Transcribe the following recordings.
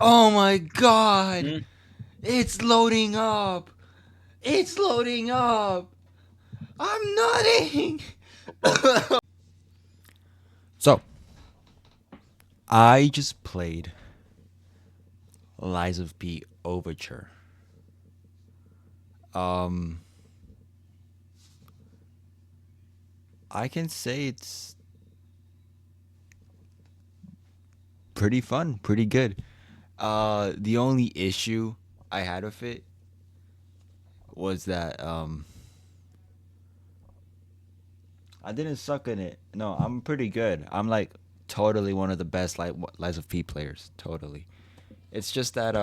Oh my god! Mm. It's loading up! It's loading up! I'm nutting! So, I just played Lies of P Overture. Um, I can say it's pretty fun, pretty good. The only issue I had with it was that I didn't suck in it. No, I'm pretty good. I'm like totally one of the best like Lies of P players. Totally. It's just that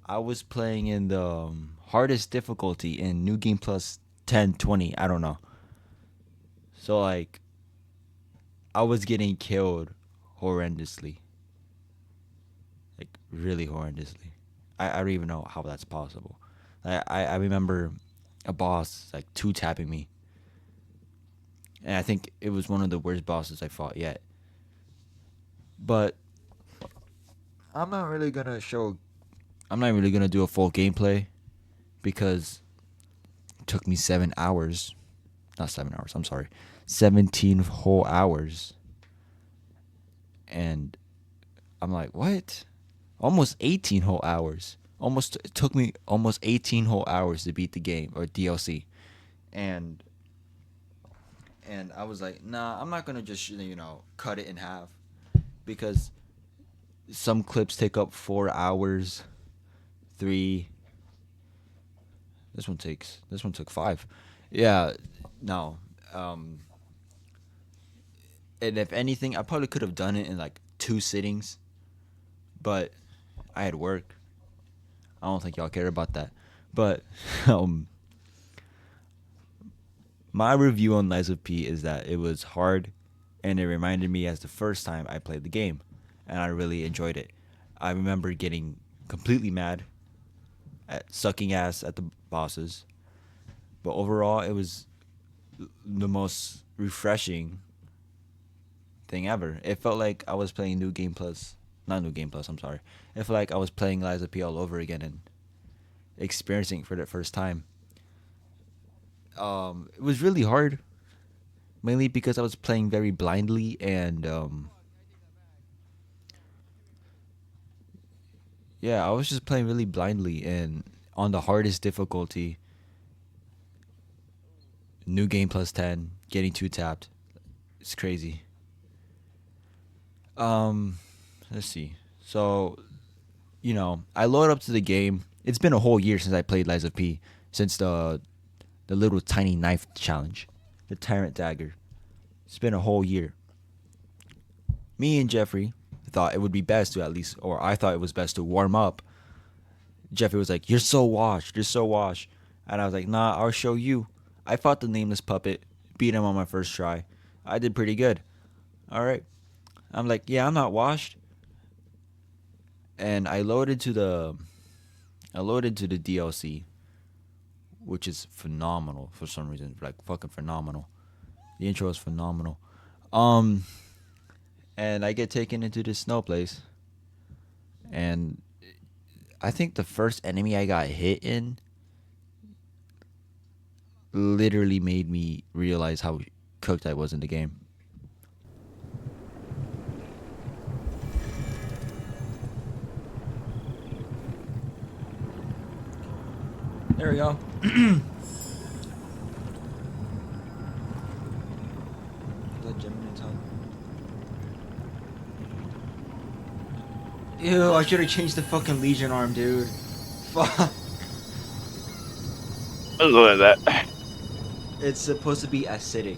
I was playing in the hardest difficulty in New Game Plus 10, 20. I don't know. So like I was getting killed horrendously, like really horrendously. I don't even know how that's possible. I remember a boss like two tapping me, and I think it was one of the worst bosses I fought yet. But I'm not really gonna show. I'm not really gonna do a full gameplay because it took me 7 hours. Not 7 hours. I'm sorry, 17 whole hours, and I'm like, what? Almost 18 whole hours. Almost it took me almost 18 whole hours to beat the game or DLC, and I was like, nah, I'm not gonna just cut it in half because some clips take up 4 hours, three. This one took five. Yeah, no. Um, and if anything, I probably could have done it in like two sittings, but I had work. I don't think y'all care about that. But um, my review on Lies of P is that it was hard, and it reminded me as the first time I played the game, and I really enjoyed it. I remember getting completely mad at sucking ass at the bosses, but overall, it was the most refreshing thing ever. It felt like I was playing New Game Plus, not New Game Plus. I'm sorry. It felt like I was playing Lies of P all over again and experiencing it for the first time. It was really hard, mainly because I was playing very blindly and yeah, I was just playing really blindly and on the hardest difficulty. New game plus 10, getting two tapped. It's crazy. Um, let's see. So, I load up to the game. It's been a whole year since I played Lies of P, since the little tiny knife challenge, the Tyrant Dagger. It's been a whole year. Me and Jeffrey thought it would be best to at least, or I thought it was best to warm up. Jeffrey was like, "You're so washed. You're so washed," and I was like, "Nah, I'll show you." I fought the nameless puppet, beat him on my first try. I did pretty good. All right. I'm like, yeah, I'm not washed, and I loaded to the DLC, which is phenomenal for some reason, like fucking phenomenal. The intro is phenomenal. Um, and I get taken into this snow place, and I think the first enemy I got hit in literally made me realize how cooked I was in the game. There we go. The Gemini tongue. Ew, I should have changed the fucking Legion arm, dude. Fuck. Look at that. It's supposed to be acidic.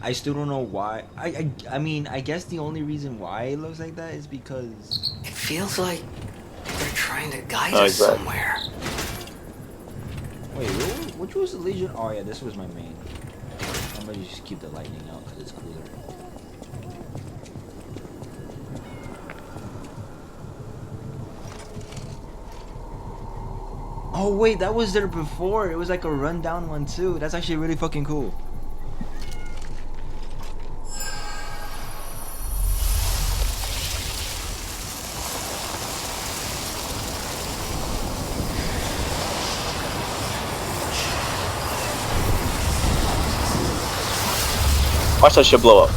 I still don't know why. I mean, I guess the only reason why it looks like that is because. It feels like they're trying to guide Oh, us he's back. somewhere. Wait, which was the Legion? Oh yeah, this was my main. I'm gonna just keep the lightning out because it's cooler. Oh wait, that was there before. It was like a rundown one too. That's actually really fucking cool. Watch that shit blow up.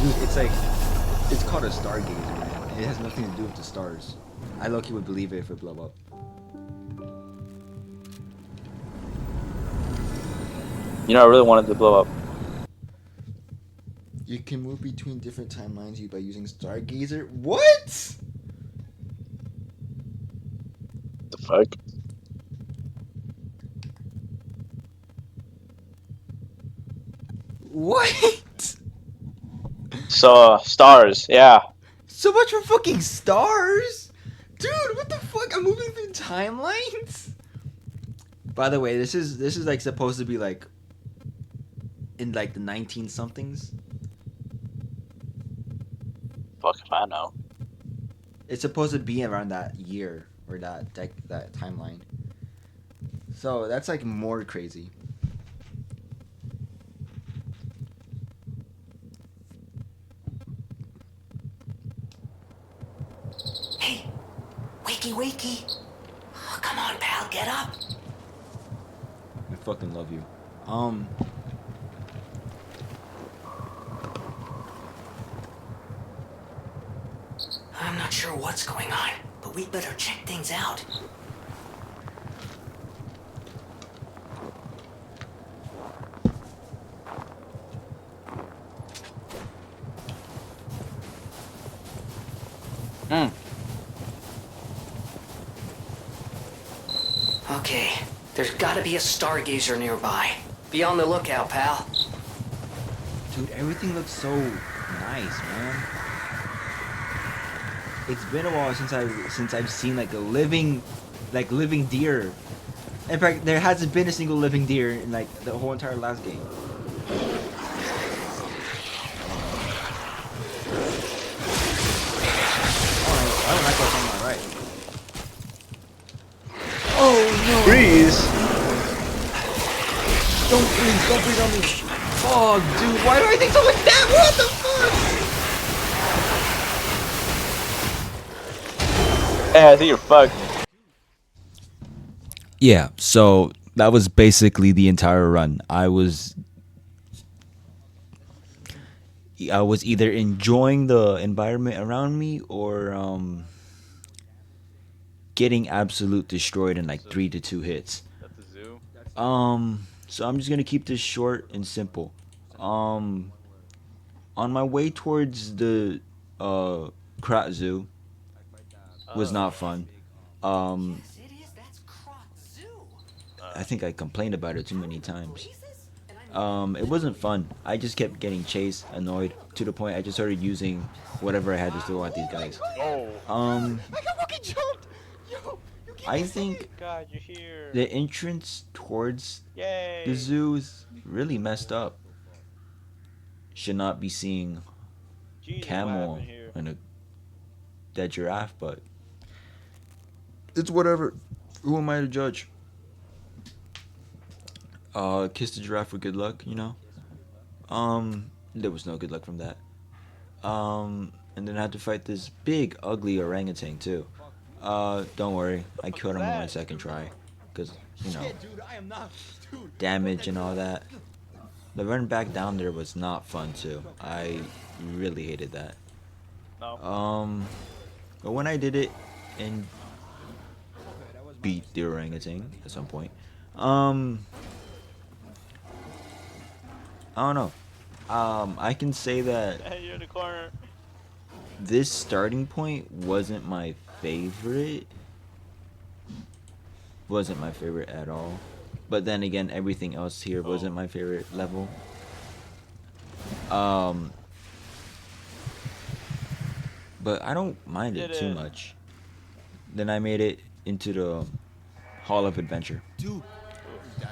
Dude, it's called a stargazer, man. It has nothing to do with the stars. I low-key would believe it if it blew up. You know, I really wanted to blow up. You can move between different timelines by using stargazer. What? The fuck? What? So, stars, yeah. So much for fucking stars, dude. What the fuck? I'm moving through timelines. By the way, this is like supposed to be like in like the 19 somethings. Fuck if I know. It's supposed to be around that year or that timeline. So that's like more crazy. Hey, wakey, wakey. Oh, come on, pal, get up. I fucking love you. I'm not sure what's going on, but we better check things out. Hmm. Okay, there's gotta be a stargazer nearby. Be on the lookout, pal. dude, everything looks so nice, man. It's been a while since I've seen like living deer. In fact, there hasn't been a single living deer in like the whole entire last game. Alright, I don't like what's on my right. Oh no! Freeze! Don't breathe on me! Oh, dude, why do I think so like that? What the fuck? Hey, I think you're fucked. Yeah, so that was basically the entire run. I was either enjoying the environment around me or getting absolute destroyed in like 3 to 2 hits. That's a zoo. So I'm just gonna keep this short and simple. Um, on my way towards the Krat Zoo was not fun. Um, Yes, it is. That's Croc Zoo. I think I complained about it too many times. It wasn't fun. I just kept getting chased, annoyed, to the point I just started using whatever I had to throw at these guys. Oh. I got fucking jumped! Yo, I think God, you're here. the entrance towards Yay. the zoo is really messed up. Should not be seeing Jesus, what camel happened here? and a dead giraffe, but it's whatever. Who am I to judge? Kiss the giraffe for good luck, you know? There was no good luck from that. And then I had to fight this big, ugly orangutan too. Don't worry, I killed him on my second try, cause you know, damage and all that. The run back down there was not fun too. I really hated that. No. But when I did it and beat the orangutan at some point, I don't know. I can say that Hey, you're in the corner. this starting point wasn't my favorite. Wasn't my favorite at all. But then again, everything else here wasn't my favorite level. But I don't mind it too much. Then I made it into the Hall of Adventure.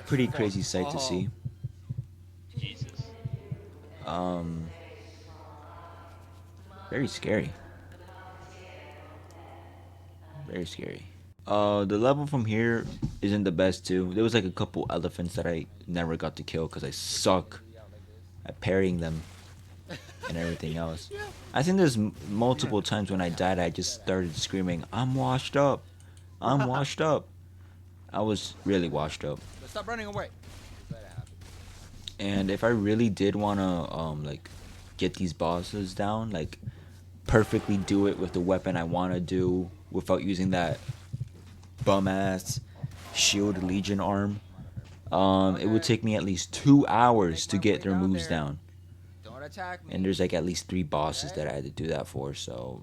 Pretty crazy sight to see. Jesus. Very scary. Very scary. The level from here isn't the best too. There was like a couple elephants that I never got to kill because I suck at parrying them and everything else. I think there's multiple times when I died, I just started screaming, "I'm washed up! I'm washed up!" I was really washed up. Stop running away. And if I really did wanna like get these bosses down, like perfectly do it with the weapon I wanna do without using that bum ass shield legion arm, it would take me at least 2 hours to get their moves down. Don't attack me. And there's like at least 3 bosses that I had to do that for, so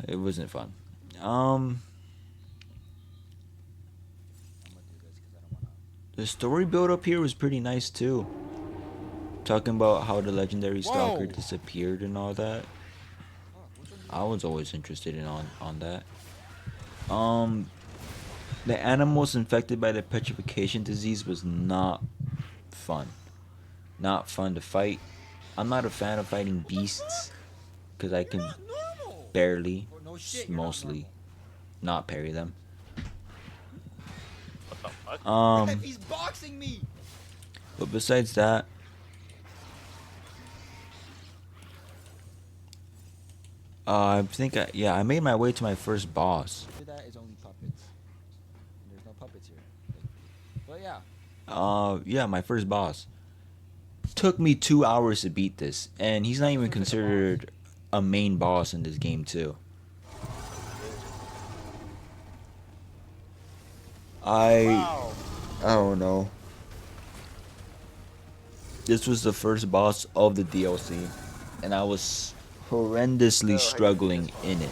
it wasn't fun. The story build up here was pretty nice too. Talking about how the legendary stalker Whoa. disappeared and all that. I was always interested in on that. Um, the animals infected by the petrification disease was not fun. Not fun to fight. I'm not a fan of fighting beasts because I can barely, No shit, you're not mostly, not parry them. What the fuck? He's boxing me. But besides that, I think I made my way to my first boss. That is only puppets. There's no puppets here. But yeah. Yeah, my first boss. Took me 2 hours to beat this, and he's not even considered a main boss in this game too. Wow. I don't know. This was the first boss of the DLC, and I was horrendously struggling in it.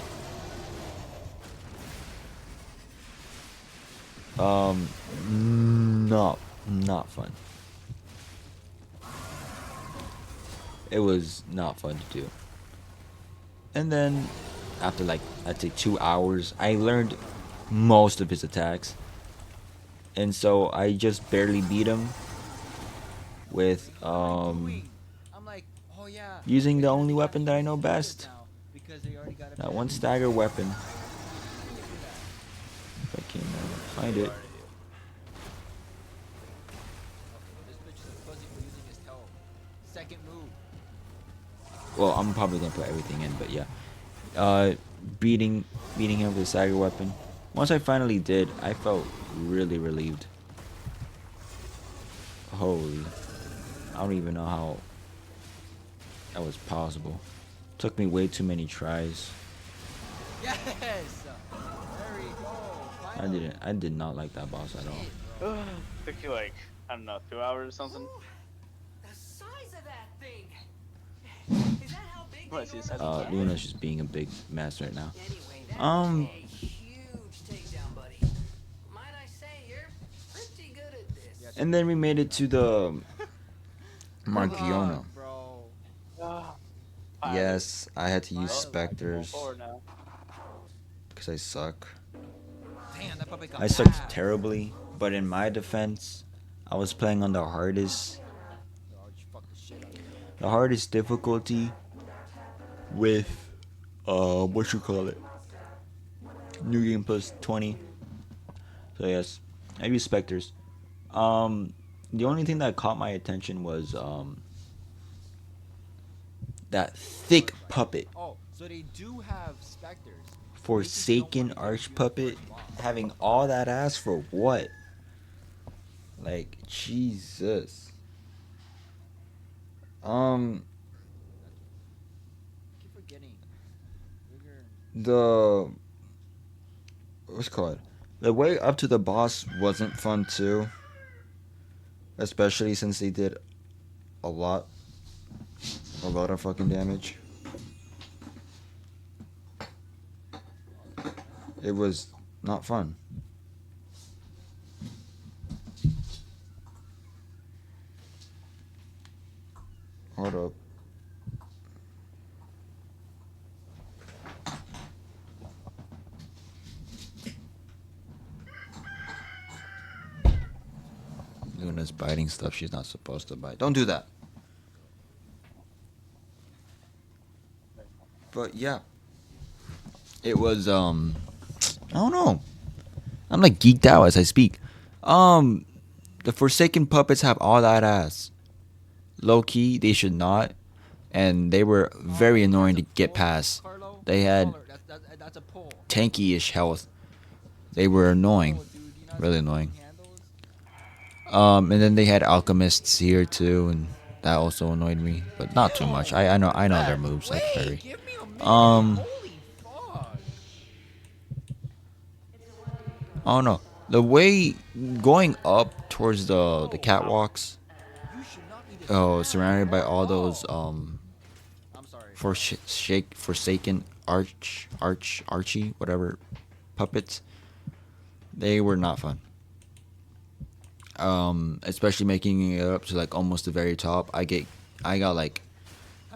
Not fun. It was not fun to do. And then, after like I'd say 2 hours, I learned most of his attacks, and so I just barely beat him with I'm like, oh yeah. using the only weapon that I know best. Now because they already got a That one stagger weapon. If I can find it. This bitch is a pussy for using his toe. Second move. Well, I'm probably gonna put everything in, but yeah. Beating him with a stagger weapon. Once I finally did, I felt really relieved. Holy. I don't even know how that was possible. Took me way too many tries. Yes. There we go. I did not like that boss at all. Took you like, I don't know, 2 hours or something? The size of that thing. Is that how big What, they is he normally get? Luna's just being a big mess right now. Anyway, that Um, was a huge takedown, buddy. Might I say you're pretty good at this. And then we made it to the Margiona. Bro. Yes, I had to use Going specters forward now. because I suck. Damn, that puppet got I sucked bad. terribly, but in my defense, I was playing on the hardest difficulty with what you call it, New Game Plus 20. So yes, I use specters. The only thing that caught my attention was that thick puppet. Oh, so they do have specters. Forsaken arch puppet, having all that ass for what? Like Jesus. Keep forgetting. The what's it called? The way up to the boss wasn't fun too. Especially since they did a lot of fucking damage. It was not fun. Hold up. Luna's biting stuff she's not supposed to bite. Don't do that. But yeah. It was I don't know. I'm like geeked out as I speak. The Forsaken puppets have all that ass. Low key, they should not. And they were very annoying to get past. They had That's a pull. tanky-ish health. They were annoying. Really annoying. And then they had alchemists here too, and that also annoyed me, but not too much. I know their moves like fairy. Um, I don't know. The way going up towards the catwalks, oh, surrounded by all those forsaken Archie whatever puppets, they were not fun. Especially making it up to like almost the very top. I got like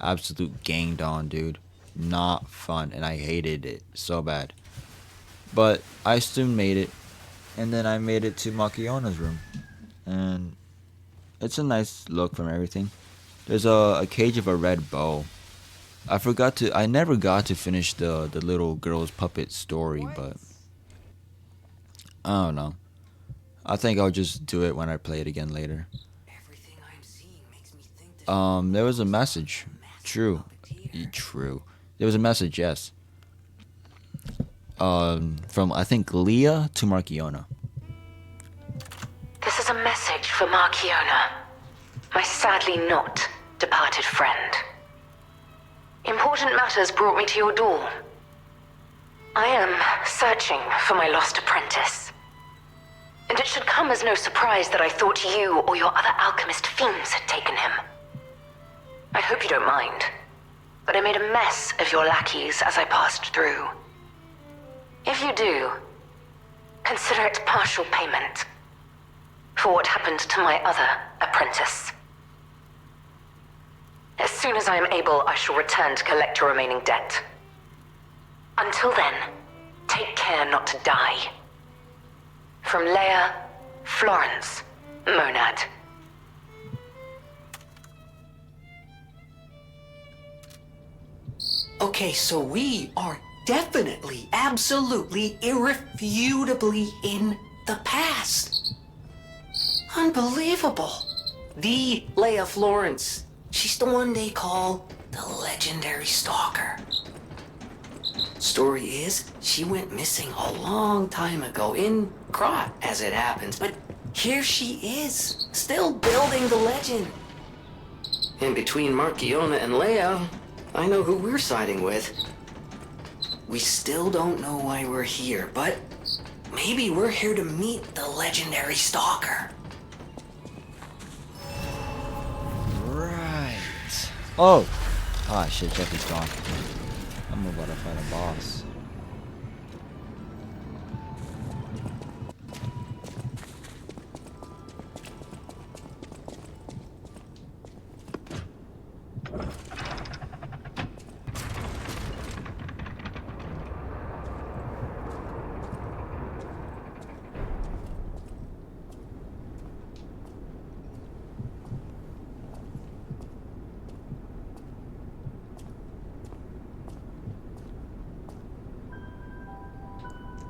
absolute ganged on, dude. Not fun, and I hated it so bad. But I soon made it, and then I made it to Makiona's room, and it's a nice look from everything. There's a cage of a red bow. I never got to finish the little girl's puppet story, but I don't know. I think I'll just do it when I play it again later. Everything I'm seeing makes me think that There was a message. True. puppeteer. True. There was a message, yes. From I think Leah to Markiona. This is a message for Markiona, my sadly not departed friend. Important matters brought me to your door. I am searching for my lost apprentice. And it should come as no surprise that I thought you or your other alchemist fiends had taken him. I hope you don't mind, but I made a mess of your lackeys as I passed through. If you do, consider it partial payment for what happened to my other apprentice. As soon as I am able, I shall return to collect your remaining debt. Until then, take care not to die. From Leia, Florence, Monad. Okay, so we are definitely, absolutely, irrefutably in the past. Unbelievable. The Leia Florence. She's the one they call the legendary stalker. Story is, she went missing a long time ago, in Grot, as it happens, but here she is, still building the legend. And between Markiona and Leia, I know who we're siding with. We still don't know why we're here, but maybe we're here to meet the legendary stalker. Right. Oh. Ah, shit, Jeffy's gone. I'm about to fight a boss.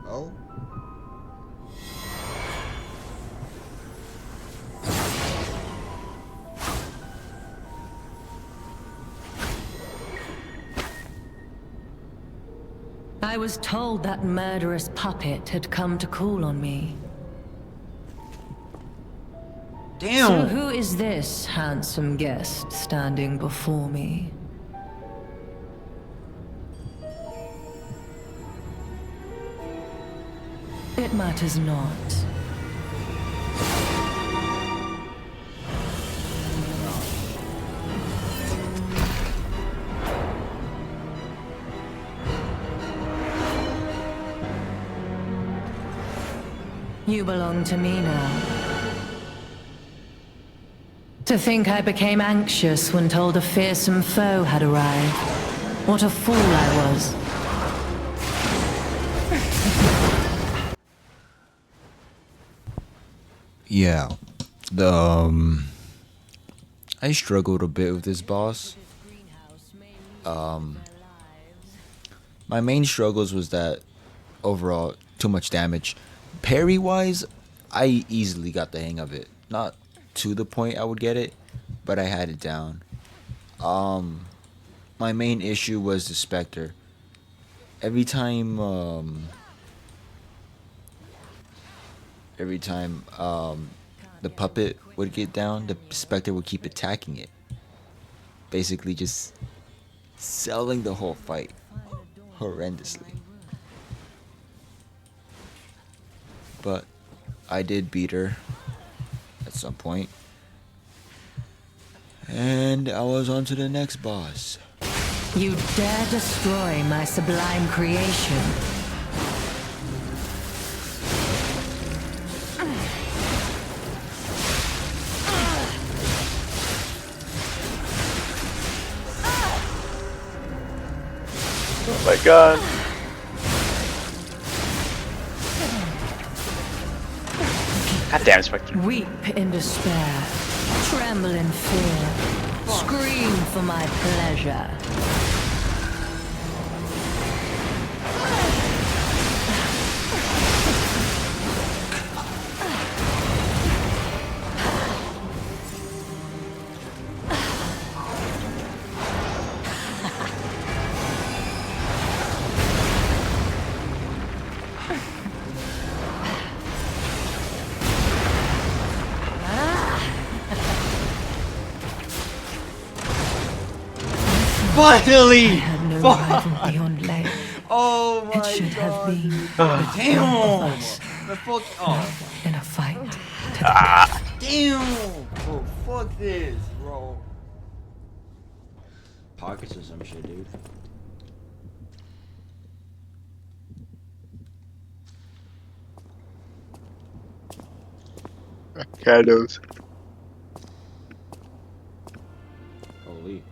Oh. I was told that murderous puppet had come to call on me. Damn. So who is this handsome guest standing before me? It matters not. You belong to me now. To think I became anxious when told a fearsome foe had arrived. What a fool I was. Yeah. I struggled a bit with this boss. My main struggles was that overall too much damage. Parry wise, I easily got the hang of it. Not to the point I would get it, but I had it down. My main issue was the Spectre. Every time the puppet would get down, the specter would keep attacking it. Basically just selling the whole fight horrendously. But I did beat her at some point. And I was on to the next boss. You dare destroy my sublime creation. Oh my god. God damn, Spectre. Weep in despair. Tremble in fear. Scream for my pleasure. Finally! I had no rival beyond Lay. Oh my It should have been Damn! The fuck. Oh. in a fight to the death. Damn! Bro, fuck this, bro. Pockets or some shit, dude. God knows. Holy.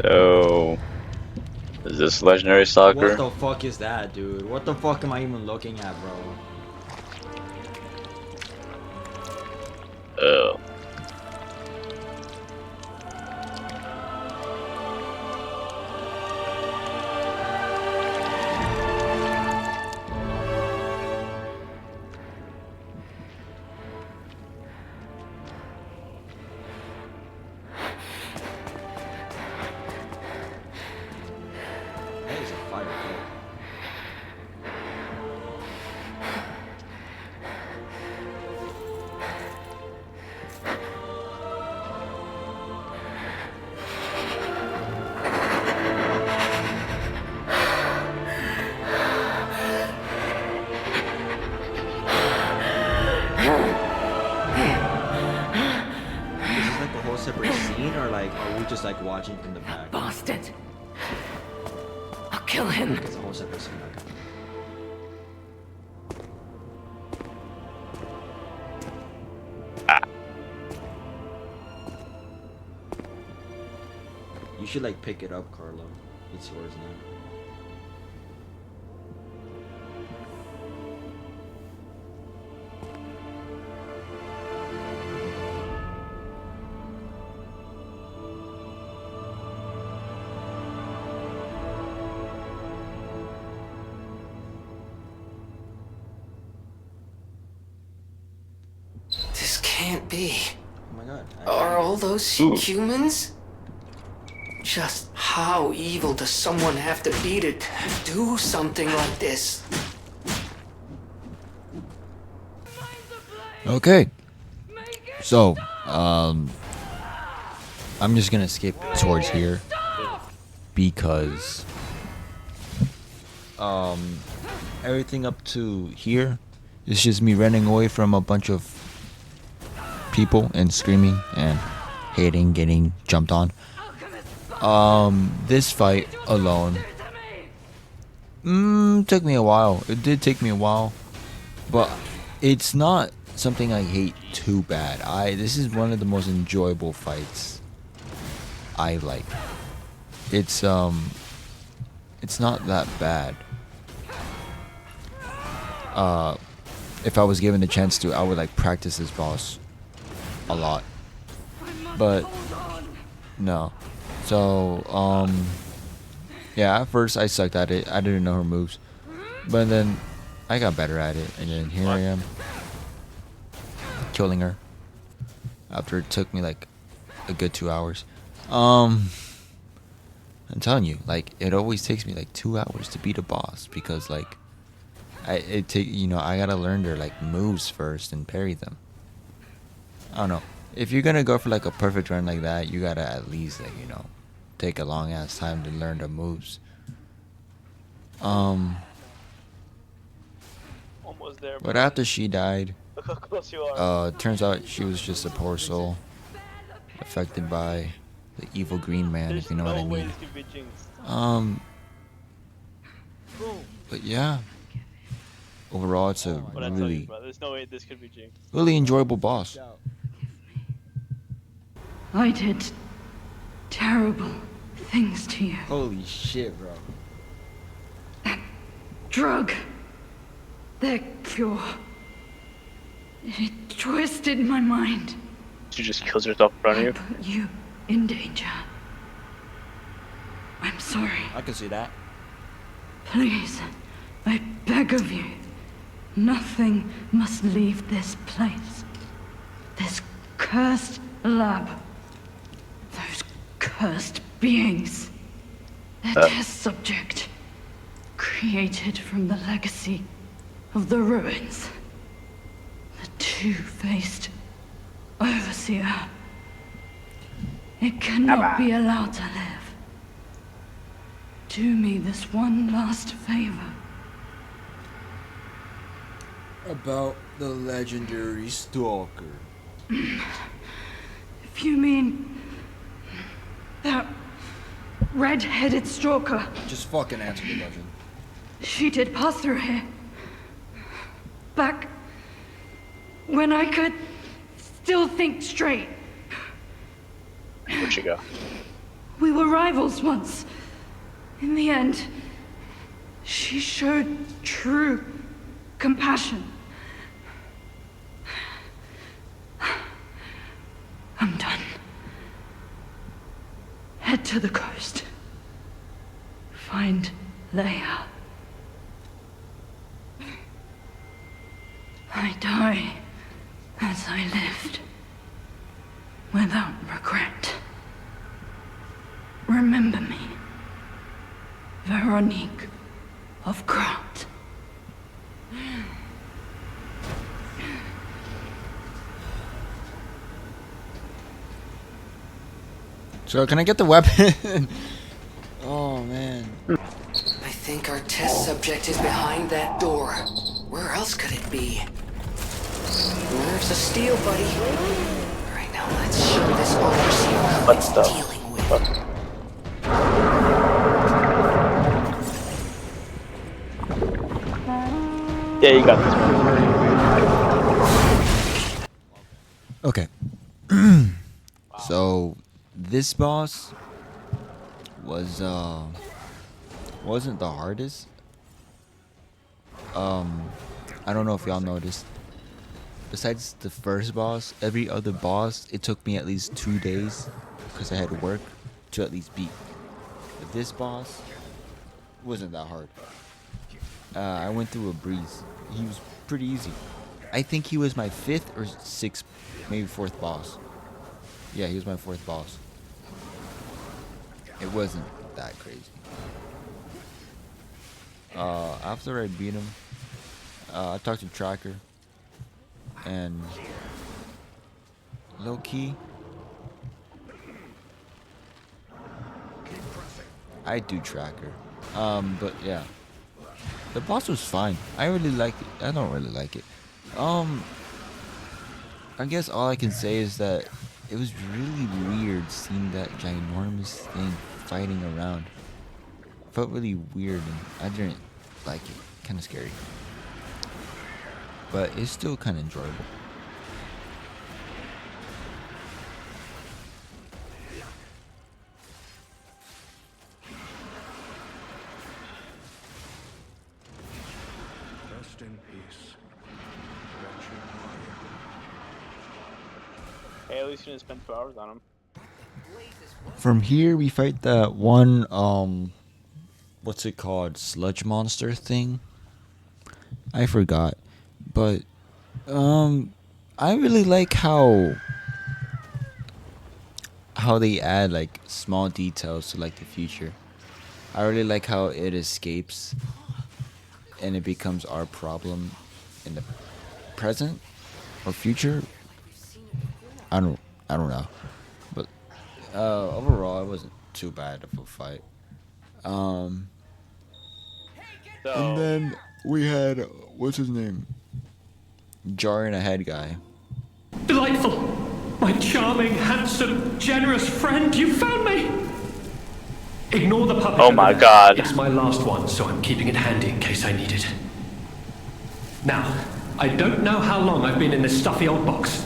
So, is this legendary stalker? What the fuck is that, dude? What the fuck am I even looking at, bro? Oh. That is a fire pit. Is this like a whole separate scene, or like are we just like watching from the back? Bastard. I'll kill him. It's a whole separate scene. Okay. You should like pick it up, Carlo. It's yours now. This can't be. Oh my god. Are all those Ooh. humans? Just how evil does someone have to be to do something like this? Okay. So, I'm just gonna skip towards here because everything up to here is just me running away from a bunch of people and screaming and hating, getting jumped on. This fight alone took me a while. It did take me a while, but it's not something I hate too bad. This is one of the most enjoyable fights I like. It's not that bad. If I was given the chance to, I would like practice this boss a lot. But no. So Yeah, at first I sucked at it. I didn't know her moves. But then I got better at it. And then here I am. Killing her. After it took me like a good 2 hours. I'm telling you, like it always takes me like 2 hours to beat a boss because like I gotta learn their like moves first and parry them. I don't know. If you're gonna go for like a perfect run like that, you gotta at least like take a long ass time to learn the moves. Um, Almost there, but bro. after she died, Look how close you are. turns out she was just a poor soul affected by the evil green man, There's if you know what no I way mean. this could be jinxed. But yeah, overall it's a What I tell you, bro. There's no way this could be jinxed. really enjoyable boss. I did terrible things to you. Holy shit, bro. Drug. Their cure. It twisted my mind. She just kills herself in front of I you. put you in danger. I'm sorry. I can see that. Please, I beg of you. Nothing must leave this place. This cursed lab. Those cursed beings. The test subject. Created from the legacy of the ruins. The two-faced Overseer. It cannot be allowed to live. Do me this one last favor. About the legendary stalker. If you mean that red-headed stalker, Just fucking answer the question. she did pass through here. Back when I could still think straight. Where'd she go? We were rivals once. In the end, she showed true compassion. I'm done. Head to the coast. Find Leia. I die as I lived, without regret. Remember me, Veronique of Grant. So can I get the weapon? Oh man. I think our test subject is behind that door. Where else could it be? Nerves of steel, buddy. Alright, now let's show this overseer who What it's the dealing with. fuck? Yeah, you got this one. Okay. So this boss was wasn't the hardest. I don't know if y'all noticed. Besides the first boss, every other boss it took me at least 2 days because I had to work to at least beat. But this boss wasn't that hard. I went through a breeze. He was pretty easy. I think he was my 5th or 6th, maybe 4th boss. Yeah, he was my 4th boss. It wasn't that crazy. After I beat him, I talked to Tracker, and low key, I do Tracker. But yeah, the boss was fine. I really like it. I don't really like it. I guess all I can say is that it was really weird seeing that ginormous thing fighting around. Felt really weird and I didn't like it. Kind of scary. But it's still kind of enjoyable. Rest in peace. Wretched warrior. Hey, at least you didn't spend 2 hours on him. From here we fight that one what's it called, sludge monster thing. I forgot, but I really like how they add like small details to like the future. I really like how it escapes and it becomes our problem in the present or future. I don't I don't know, but overall it wasn't too bad of a fight. Um, and So, then we had what's his name, jarring ahead guy. Delightful! My charming, handsome, generous friend, you found me! Ignore the puppet. oh over my there. god. It's my last one, so I'm keeping it handy in case I need it. Now, I don't know how long I've been in this stuffy old box.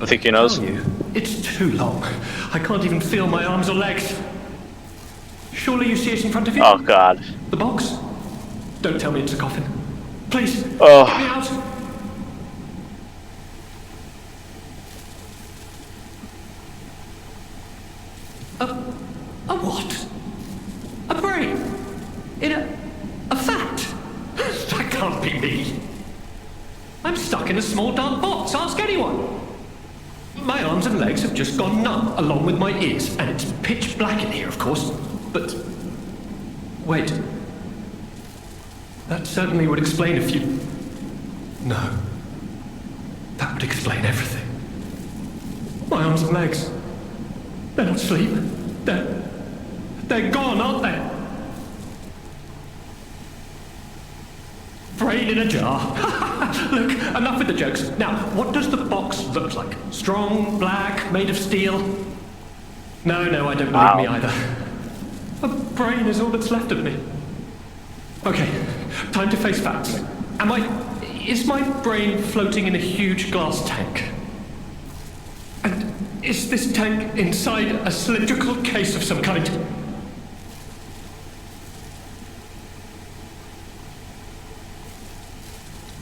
I think he knows. Tell you, it's too long. I can't even feel my arms or legs. Surely you see it in front of you? Oh god. The box? Don't tell me it's a coffin. Please, Oh. get me out. A what? A brain? In a fat? That can't be me. I'm stuck in a small dark box, ask anyone. My arms and legs have just gone numb, along with my ears, and it's pitch black in here, of course. But wait. That certainly would explain a few. No. That would explain everything. My arms and legs. They're not asleep. They're gone, aren't they? Brain in a jar. Look, enough with the jokes. Now, what does the box look like? Strong, black, made of steel? No, I don't believe me either. A brain is all that's left of me. Okay, time to face facts. Is my brain floating in a huge glass tank? And is this tank inside a cylindrical case of some kind?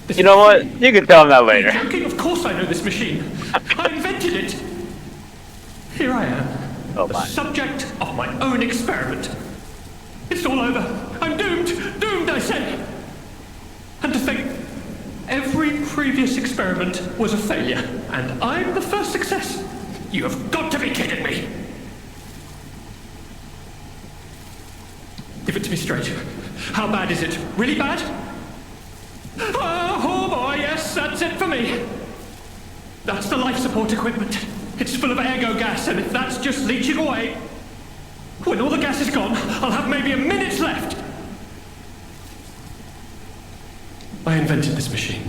You know what? You can tell him that Are you later. joking? Of course I know this machine. I invented it. Here I am, Oh the my. subject of my own experiment. It's all over. I'm doomed. Doomed, I say. And to think, every previous experiment was a failure, and I'm the first success. You have got to be kidding me. Give it to me straight. How bad is it? Really bad? Oh boy, yes, that's it for me. That's the life support equipment. It's full of ergo gas, and if that's just leaching away, when all the gas is gone, I'll have maybe a minute left. I invented this machine,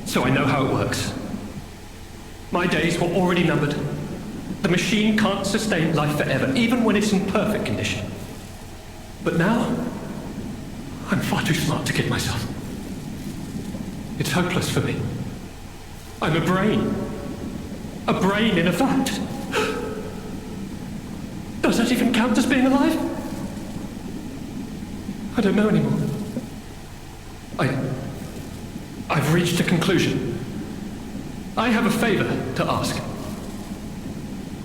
so I know how it works. My days were already numbered. The machine can't sustain life forever, even when it's in perfect condition. But now, I'm far too smart to kid myself. It's hopeless for me. I'm a brain. A brain in a vat. Does that even count as being alive? I don't know anymore. I've reached a conclusion. I have a favor to ask.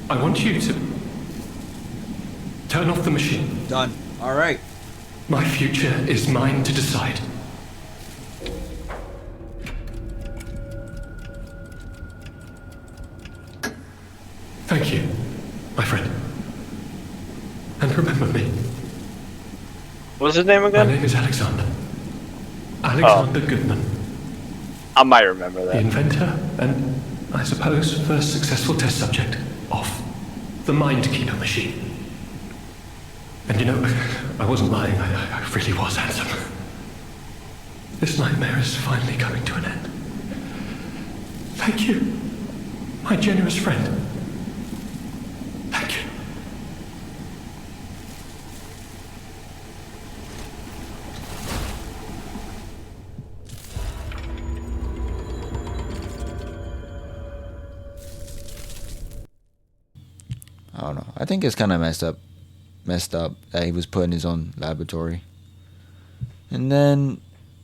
I want you to turn off the machine. Done. All right. My future is mine to decide. Thank you, my friend. And remember me. What's his name My again? name is Alexander. Alexander Goodman. I might remember The that. inventor and, I suppose, first successful test subject of the Mindkeeper machine. And you know, I wasn't lying, I really was handsome. This nightmare is finally coming to an end. Thank you, my generous friend. Thank you. I don't know. I think it's kind of messed up that he was put in his own laboratory. And then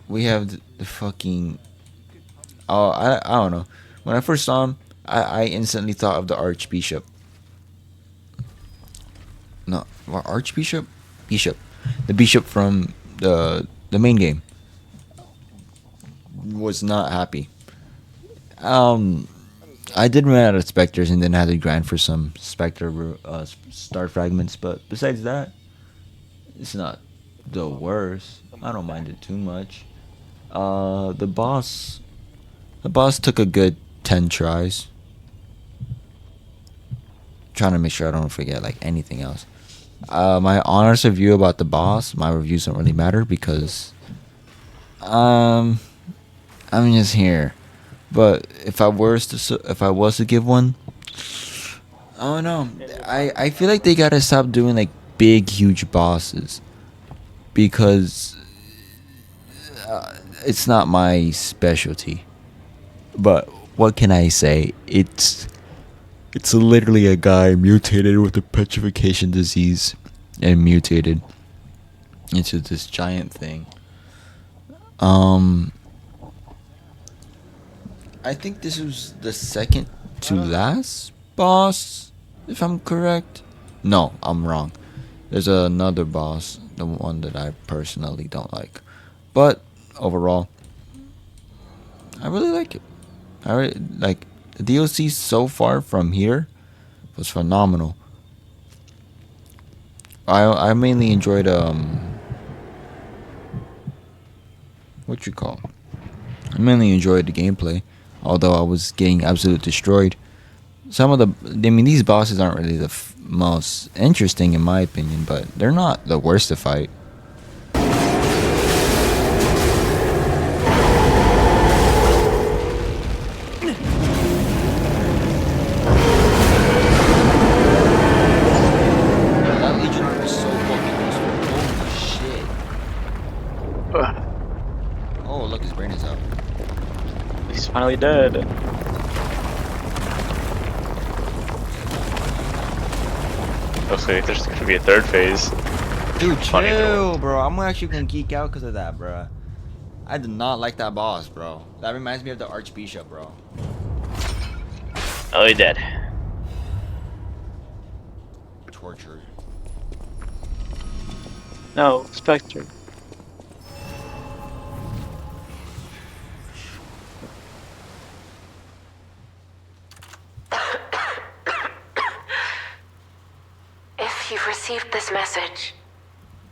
we have the fucking. Oh, I don't know. When I first saw him, I instantly thought of the Archbishop. No, what, Archbishop? Bishop, the Bishop from the main game, was not happy. Um, I did run out of specters and then had to grind for some specter star fragments, but besides that, it's not the worst. I don't mind it too much. The boss took a good 10 tries. Trying to make sure I don't forget like anything else. My honest review about the boss, my reviews don't really matter because um I'm just here. But if I was to give one, I don't know. I feel like they gotta stop doing like big huge bosses because it's not my specialty. But what can I say? It's literally a guy mutated with a petrification disease and mutated into this giant thing. Um, I think this was the second to last boss, if I'm correct. No, I'm wrong. There's another boss, the one that I personally don't like. But overall, I really like it. I really, like the DLC so far from here was phenomenal. I mainly enjoyed what you call. I mainly enjoyed the gameplay, although I was getting absolutely destroyed. Some of the, I mean, these bosses aren't really the most interesting in my opinion, but they're not the worst to fight. That Legionnaire was so fucking useful. Holy shit. Oh, look, his brain is out. He's finally dead. Looks like there's gonna be a third phase. Dude, Funny though. chill, bro. I'm actually gonna geek out because of that, bro. I did not like that boss, bro. That reminds me of the Archbishop, bro. Oh, he dead. Torture. No, Spectre. If you've received this message,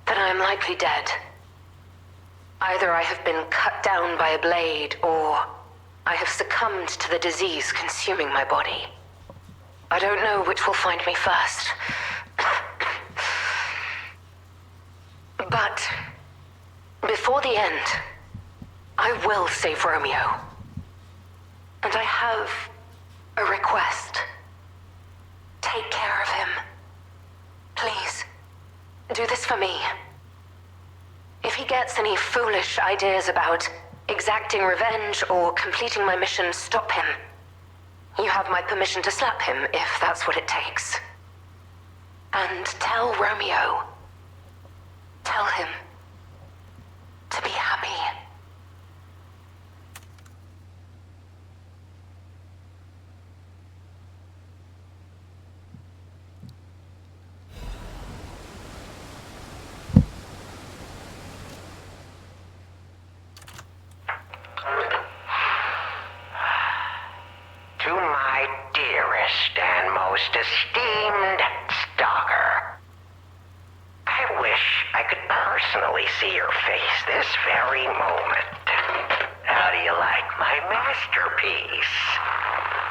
then I am likely dead. Either I have been cut down by a blade, or I have succumbed to the disease consuming my body. I don't know which will find me first. But before the end, I will save Romeo. And I have a request. Take care of him. Please, do this for me. If he gets any foolish ideas about exacting revenge or completing my mission, stop him. You have my permission to slap him if that's what it takes. And tell Romeo. Tell him to be happy. To my dearest and most esteemed stalker, I wish I could personally see your face this very moment. How do you like my masterpiece?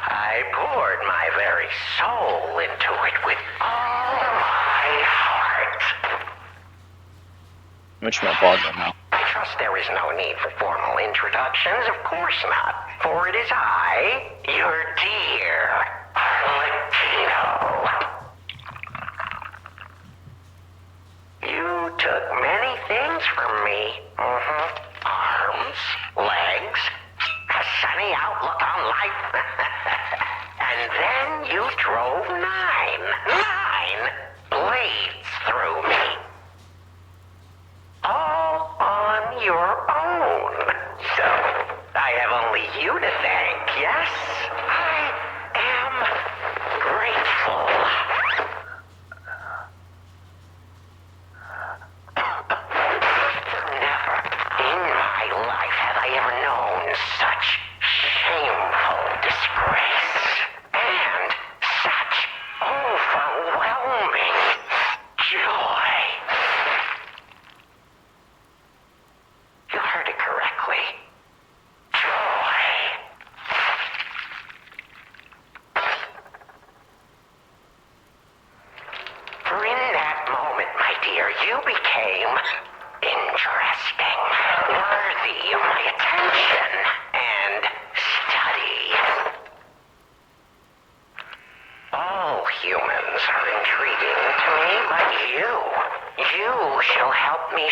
I poured my very soul into it with all my heart. Which my blog right now. I trust there is no need for formal introductions, of course not. For it is I, your dear Latino. You took many things from me. Arms, legs, a sunny outlook on life. And then you drove nine blades through me. All on your own. So, I have only you to thank, yes? I am grateful.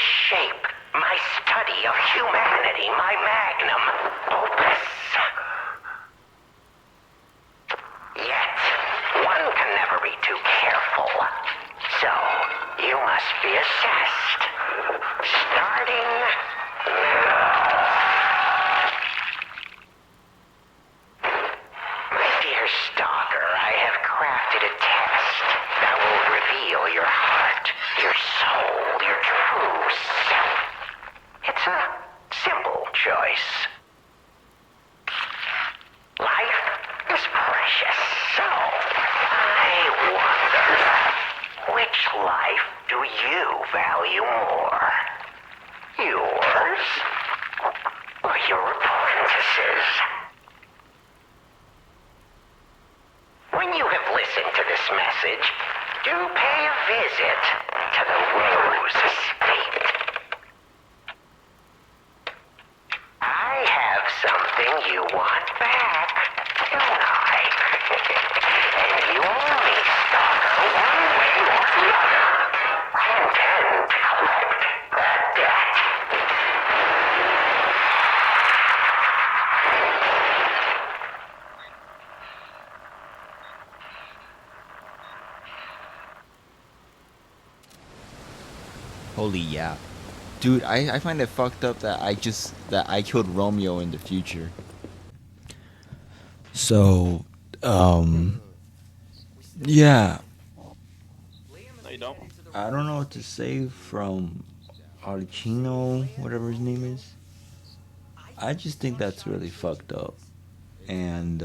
shape, my study of humanity, my magnum opus. Yet, one can never be too careful. So, you must be assessed. Starting now. My dear Stalker, I have crafted a test that will reveal your heart, your soul, your true self. It's a simple choice. Life is precious, so I wonder, which life do you value more? Yours or your apprentice's? When you have listened to this message, do pay a visit to the Rose Estate. I have something you want back, don't I? And you only Stalker one way or another. I intend to collect that debt. Holy yeah. Dude, I find it fucked up that I killed Romeo in the future. So, yeah. No, you don't. I don't know what to say from Arlecchino, whatever his name is. I just think that's really fucked up. And,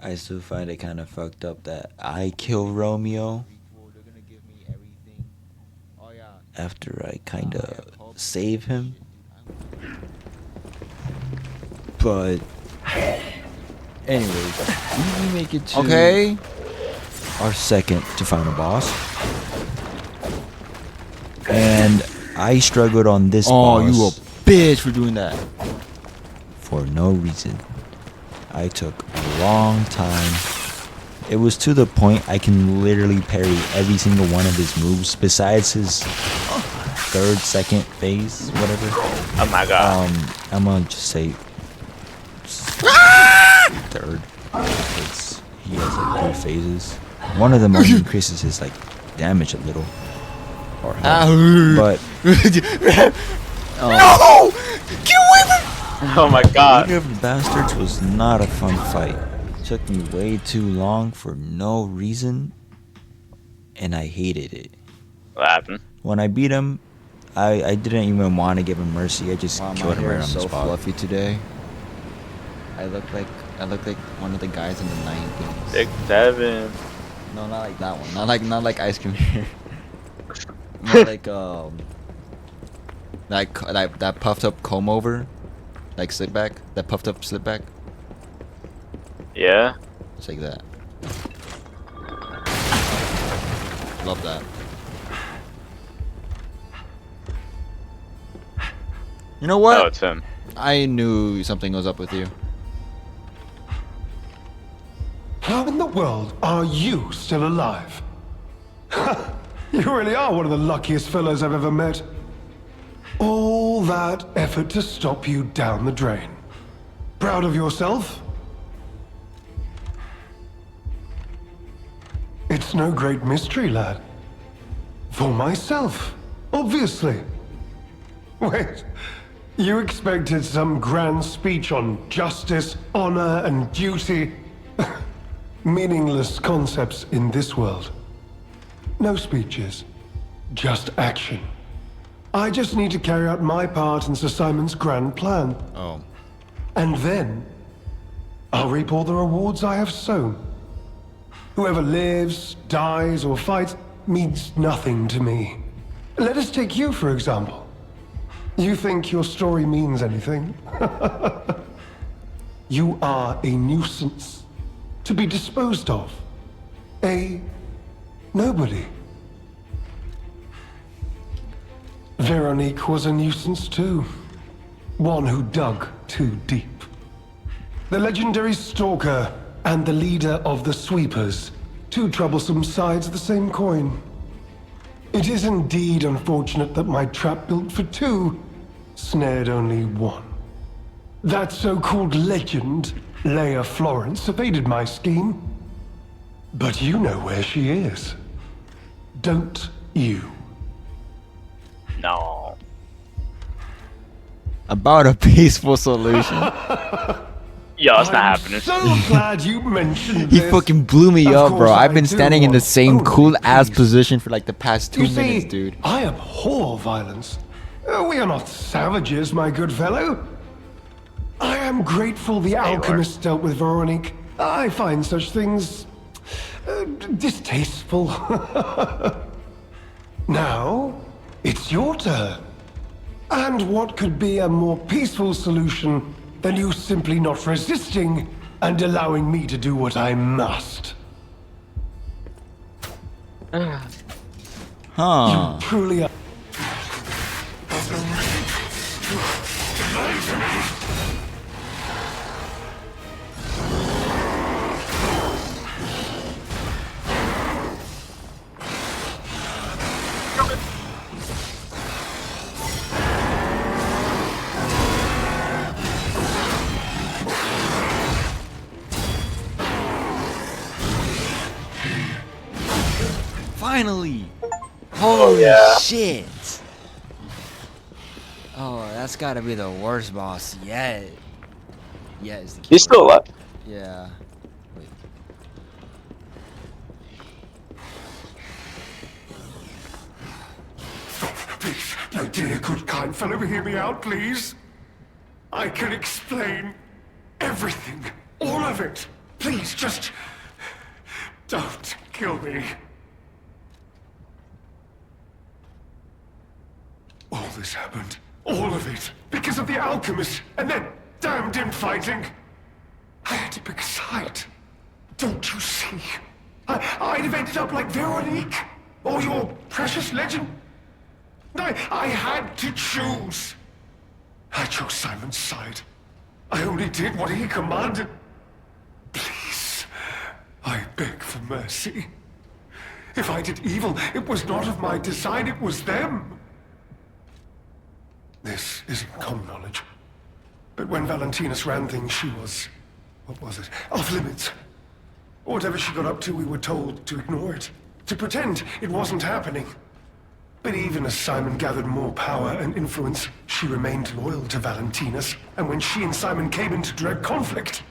I still find it kind of fucked up that I kill Romeo after I kind of save him. But anyways, we make it to our second to final boss, and I struggled on this boss. Oh, you a bitch for doing that. For no reason. I took a long time. It was to the point I can literally parry every single one of his moves besides his third, second phase, whatever. Oh my god. I'm gonna just say third. Because he has like 3 phases. One of them only increases his like damage a little. Or health. But No! Get away from Oh my god. Leader of the Bastards was not a fun fight. Took me way too long for no reason, and I hated it. What happened? When I beat him, I didn't even want to give him mercy. I just killed him right on the spot. Fluffy today. I look like one of the guys in the 90s. Big Devin. No, not like that one. Not like ice cream here. More like that puffed up comb over, like slip back. That puffed up slip back. Yeah. It's like that. Love that. You know what? Oh, it's him. I knew something was up with you. How in the world are you still alive? You really are one of the luckiest fellows I've ever met. All that effort to stop you down the drain. Proud of yourself? It's no great mystery, lad. For myself, obviously. Wait, you expected some grand speech on justice, honor, and duty? Meaningless concepts in this world. No speeches, just action. I just need to carry out my part in Sir Simon's grand plan. Oh. And then, I'll reap all the rewards I have sown. Whoever lives, dies, or fights means nothing to me. Let us take you, for example. You think your story means anything? You are a nuisance, to be disposed of. A nobody. Veronique was a nuisance too. One who dug too deep. The legendary stalker and the leader of the sweepers. Two troublesome sides of the same coin. It is indeed unfortunate that my trap built for two snared only one. That so-called legend, Leia Florence, evaded my scheme. But you know where she is. Don't you? No. About a peaceful solution. Yeah, it's not I'm happening. so glad you mentioned He this. fucking blew me Of up, course bro. I I've been do standing in the want same only cool ass peace. position for like the past 2 You minutes, see, dude. I abhor violence. We are not savages, my good fellow. I am grateful the alchemist dealt with Veronique. I find such things distasteful. Now, it's your turn. And what could be a more peaceful solution than you simply not resisting and allowing me to do what I must? Huh. Truly are. Finally! Holy yeah. shit! Oh, that's gotta be the worst boss yet. Yeah, is the key. He's still alive. Yeah. Wait. Please, my dear, good, kind fellow, hear me out, please. I can explain everything, all of it. Please, just don't kill me. All this happened, all of it, because of the alchemist and that damned infighting. I had to pick a side. Don't you see? I'd have ended up like Veronique, or your precious legend. I had to choose. I chose Simon's side. I only did what he commanded. Please, I beg for mercy. If I did evil, it was not of my design, it was them. This isn't common knowledge. But when Valentinus ran things, she was... what was it? Off limits. Whatever she got up to, we were told to ignore it. To pretend it wasn't happening. But even as Simon gathered more power and influence, she remained loyal to Valentinus. And when she and Simon came into direct conflict,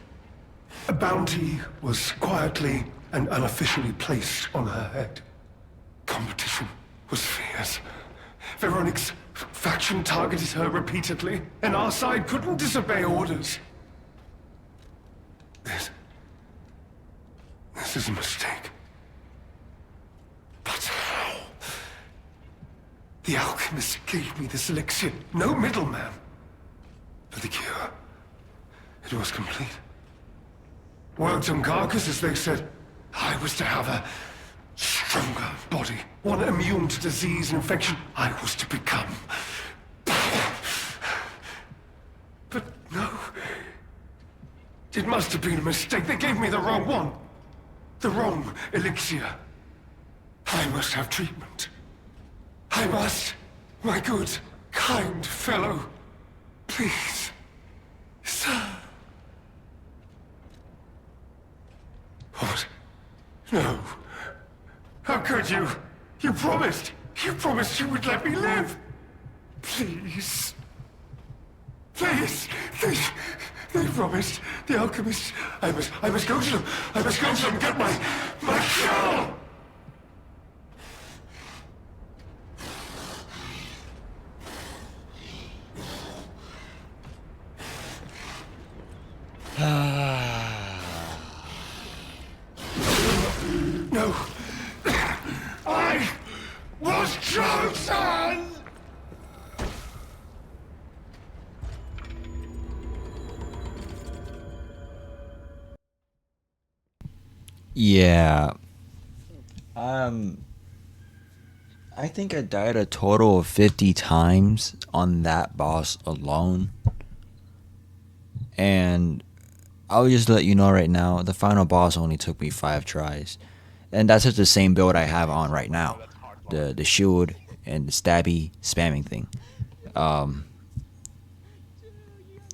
a bounty was quietly and unofficially placed on her head. Competition was fierce. Veronique's faction targeted her repeatedly, and our side couldn't disobey orders. This is a mistake. But how? The alchemist gave me this elixir, no middleman. For the cure, it was complete. Worked on carcass, as they said. I was to have a stronger body, one immune to disease and infection. I was to become power. But no. It must have been a mistake. They gave me the wrong one. The wrong elixir. I must have treatment. I must. My good, kind fellow. Please. Sir. What? No. How could you? You promised. You promised you would let me live. Please. Please. They promised. The alchemist. I must go to them. I must go to them and get my cure. No. I was chosen! Yeah. I think I died a total of 50 times on that boss alone. And I'll just let you know right now, the final boss only took me 5 tries. And that's just the same build I have on right now. the shield and the stabby spamming thing.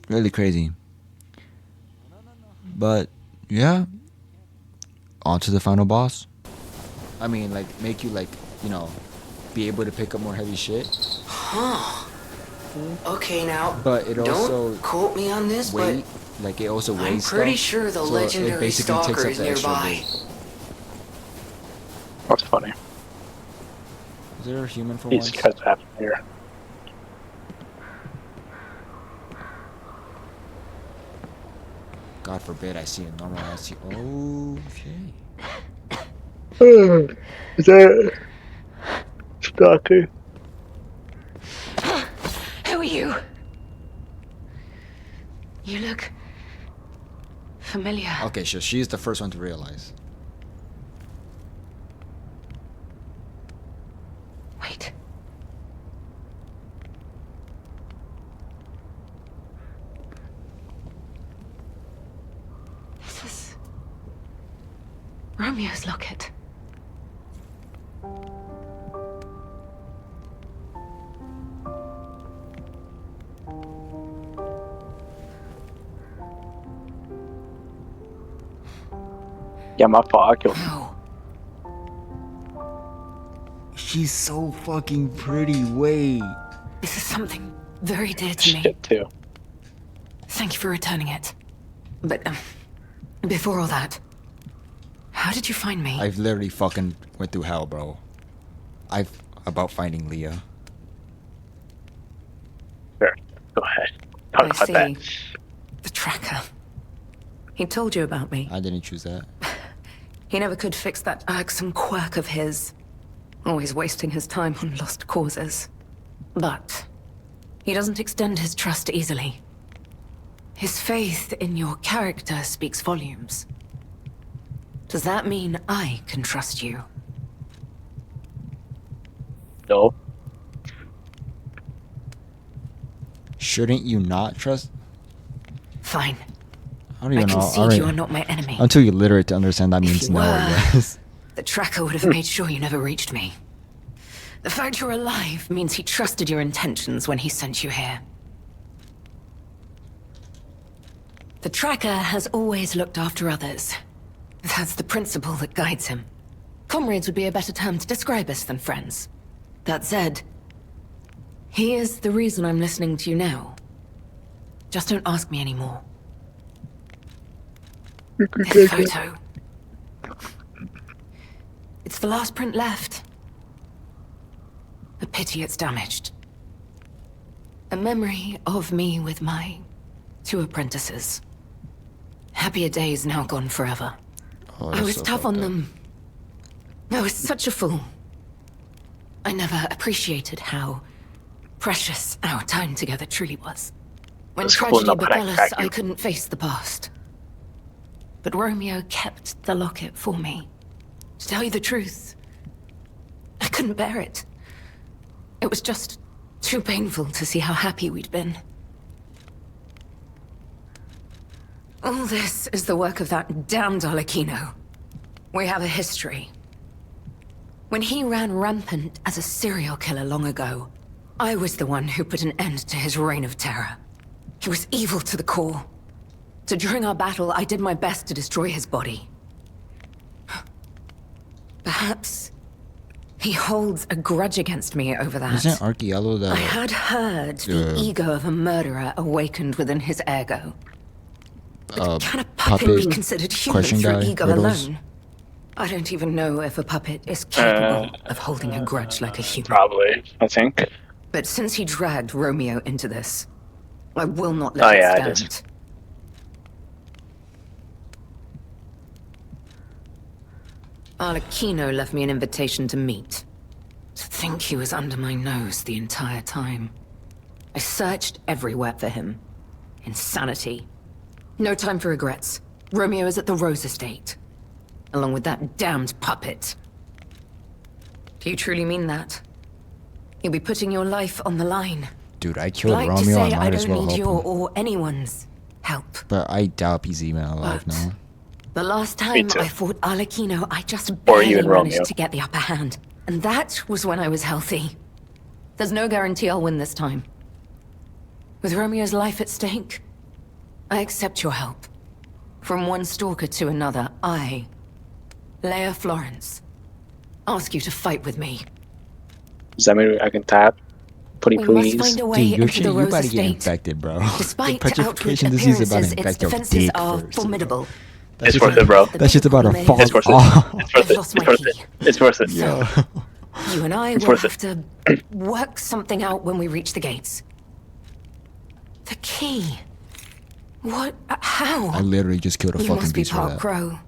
Really crazy. But yeah, on to the final boss. I mean, like, make you, like, you know, be able to pick up more heavy shit. Huh. Okay, now, But it also don't quote me on this, weight, but like, it also I'm weighs pretty stuff, sure the so it legendary basically takes stalker up is the extra nearby. weight. That's funny. Is there a human for He's once? cut half here. God forbid I see a normal ass. Okay. Is that stalker? Who are you? You look familiar. Okay, so she's the first one to realize. Wait. This is Romeo's locket. Yeah, my fuck. No. She's so fucking pretty. Wait. This is something very dear to me. Shit too. Thank you for returning it. But, before all that, how did you find me? I've literally fucking went through hell, bro. About finding Leah. Sure. Go ahead. Talk I about see. that. The tracker. He told you about me. I didn't choose that. He never could fix that irksome quirk of his. Always wasting his time on lost causes. But he doesn't extend his trust easily. His faith in your character speaks volumes. Does that mean I can trust you? No. Shouldn't you not trust? Fine. I don't even know. concede Alright. you are not my enemy. I'm too illiterate to understand that If means you no, I were, guess. The tracker would have made sure you never reached me. The fact you're alive means he trusted your intentions when he sent you here. The tracker has always looked after others. That's the principle that guides him. Comrades would be a better term to describe us than friends. That said, he is the reason I'm listening to you now. Just don't ask me anymore. This photo. It's the last print left. A pity it's damaged. A memory of me with my 2 apprentices. Happier days now gone forever. Oh, I that's was so tough fucked on up. them. I was such a fool. I never appreciated how precious our time together truly was. When That's cool, tragedy not putting befell us, back I you. couldn't face the past. But Romeo kept the locket for me. To tell you the truth, I couldn't bear it. It was just too painful to see how happy we'd been. All this is the work of that damned Arlecchino. We have a history. When he ran rampant as a serial killer long ago, I was the one who put an end to his reign of terror. He was evil to the core. So during our battle, I did my best to destroy his body. Perhaps he holds a grudge against me over that. Isn't Archiello the I had heard the ego of a murderer awakened within his ergo. But can a puppet be puppet considered human question through guy ego riddles? alone? I don't even know if a puppet is capable of holding a grudge like a human. Probably, I think. But since he dragged Romeo into this, I will not Oh, let yeah, it I did. stand. Arlecchino left me an invitation to meet. To think he was under my nose the entire time. I searched everywhere for him. Insanity. No time for regrets. Romeo is at the Rose Estate. Along with that damned puppet. Do you truly mean that? You'll be putting your life on the line. Dude, I killed Like to Romeo. say I might I as don't well need help your him. or anyone's help. But I doubt he's even alive But now. the last time too. I fought Arlecchino, I just Or barely even managed Romeo. to get the upper hand. And that was when I was healthy. There's no guarantee I'll win this time. With Romeo's life at stake, I accept your help. From one stalker to another, I, Leia Florence, ask you to fight with me. Does that mean I can tap? Pretty We must please. find a way Dude, you're into the you Rose about to get estate. infected, bro. The Despite petrification outward disease is about to appearances, its infect your defenses dick are first. formidable. It's worth it, bro. That shit's about to The fall problem It's worth it. off. It's worth I've it. lost It's my worth it. key. It's worth it. Yo. You and I It's will worth it. have to work something out when we reach the gates. The key. What? How? I literally just killed a You fucking must be beast for part that. crow.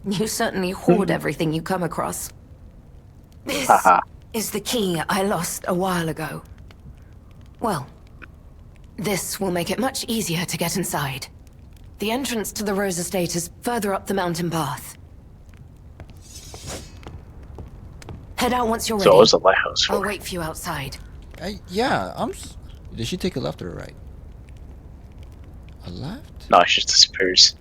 You certainly hoard everything you come across. This Haha. is the key I lost a while ago. Well, this will make it much easier to get inside. The entrance to the Rose Estate is further up the mountain path. Head out once you're ready. So what's the lighthouse I'll for? wait for you outside. Yeah, did she take a left or a right? A left? No, it just disappears.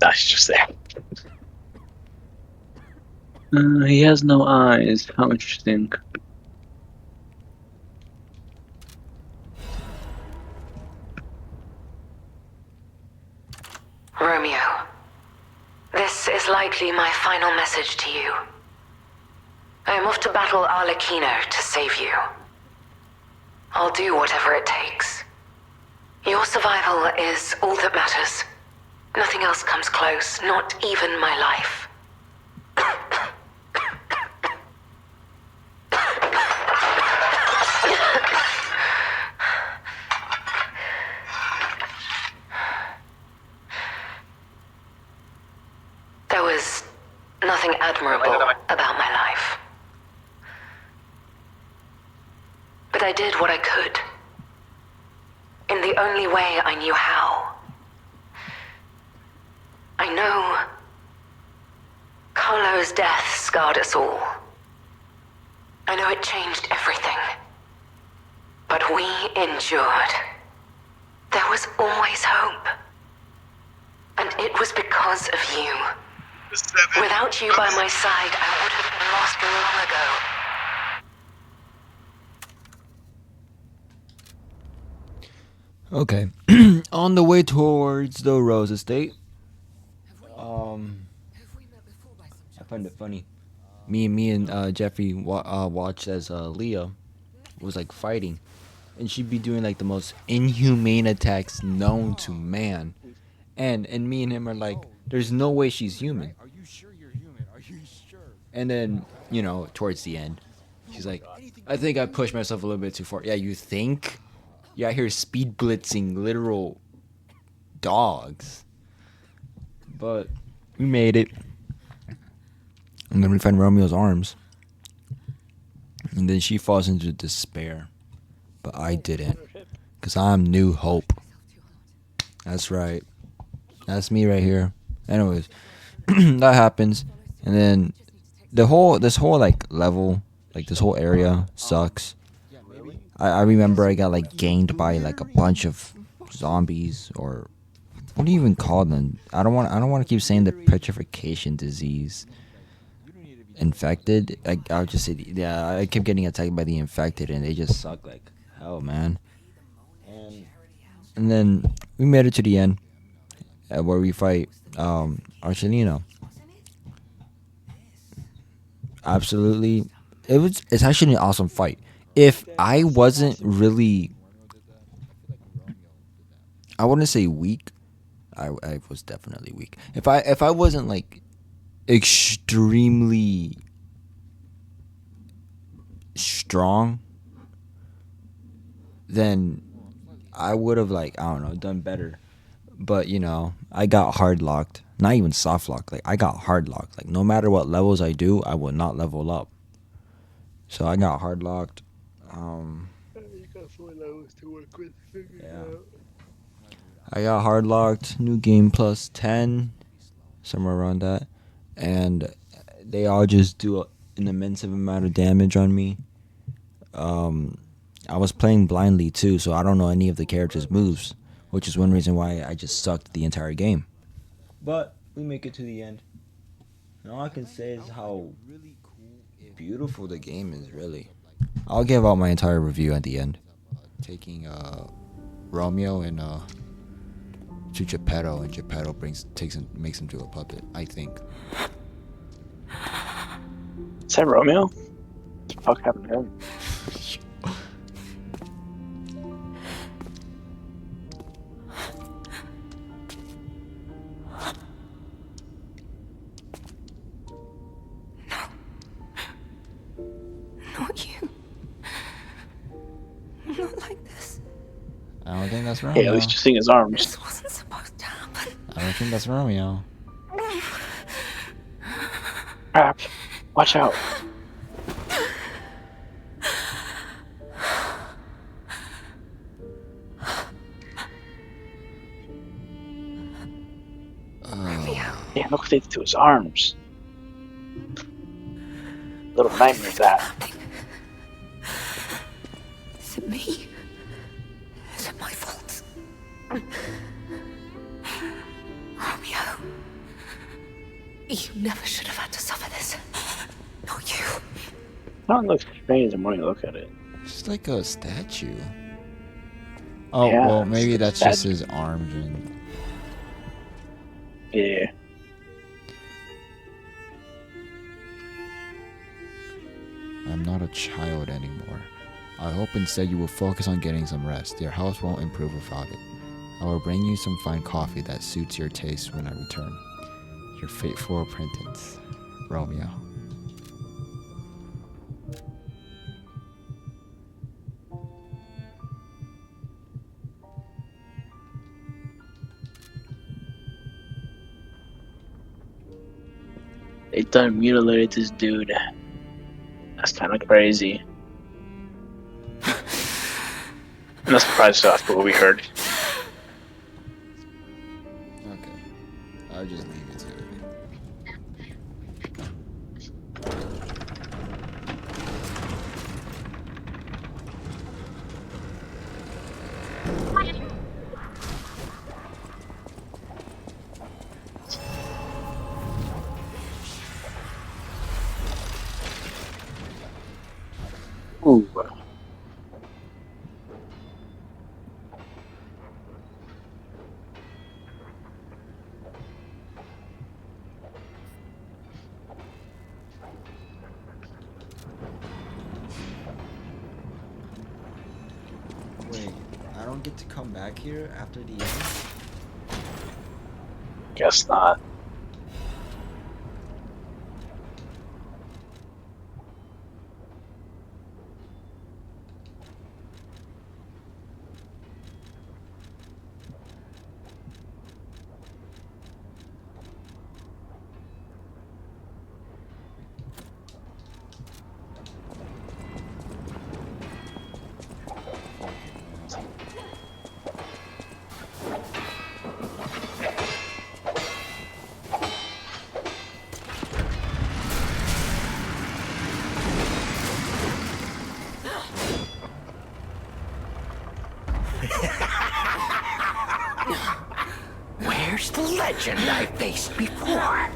That's just there. He has no eyes. How interesting. Romeo, this is likely my final message to you. I am off to battle Arlecchino to save you. I'll do whatever it takes. Your survival is all that matters. Nothing else comes close, not even my life. There was nothing admirable about my life. But I did what I could. In the only way I knew how. I know Carlo's death scarred us all. I know it changed everything. But we endured. There was always hope. And it was because of you. Without you by my side, I would have been lost long ago. Okay. On the way towards the Rose Estate. I find it funny. Me and Jeffrey watched as Leah was like fighting, and she'd be doing like the most inhumane attacks known to man, and me and him are like, there's no way she's human. Are you sure you're human? Are you sure? And then, you know, towards the end, she's like, I think I pushed myself a little bit too far. Yeah, you think? You're out here speed blitzing literal dogs. But we made it. And then we find Romeo's arms. And then she falls into despair. But I didn't. Because I'm New Hope. That's right. That's me right here. Anyways, that happens. And then this whole like level, like this whole area sucks. I remember I got like ganked by like a bunch of zombies, or what do you even call them? I don't want to keep saying the petrification disease. Infected. I'll just say, yeah, I kept getting attacked by the infected, and they just suck like hell, man. And then we made it to the end, where we fight Arcelino. Absolutely, it's actually an awesome fight. If I wasn't really, I wouldn't say weak. I was definitely weak. If I wasn't like extremely strong, then I would have, like, I don't know, done better. But, you know, I got hard locked. Not even soft locked. Like, I got hard locked. Like, no matter what levels I do, I will not level up. So I got hard locked. You got 4 levels to work with. I got hard locked. New game plus 10, somewhere around that. And they all just do an immense amount of damage on me. I was playing blindly too, so I don't know any of the characters' moves, which is one reason why I just sucked the entire game. But we make it to the end. And all I can say is how beautiful the game is, really. I'll give out my entire review at the end. Taking Romeo and to Geppetto, and Geppetto makes him to a puppet, I think. Is that Romeo? What the fuck happened to him? Not you. Not like this. I don't think that's Romeo. Hey, at least just seeing his arms. This wasn't supposed to happen. I don't think that's Romeo. Crap. Watch out. Yeah, look what they did to his arms. Little nightmare that. Is it me? Is it my fault? Romeo. You never should have had to suffer this. Not you. That one looks strange the more you look at it. Just like a statue. Oh, Yeah, well, maybe it's a that's just statue. his arms and... Yeah. I'm not a child anymore. I hope instead you will focus on getting some rest. Your health won't improve without it. I will bring you some fine coffee that suits your taste when I return. Your faithful apprentice, Romeo. They done mutilated this dude. That's kind of crazy. I'm not surprised after what we heard. Okay. I'll just leave it to it. Ooh. Wait, I don't get to come back here after the end? Guess not. Where's the legend I faced before?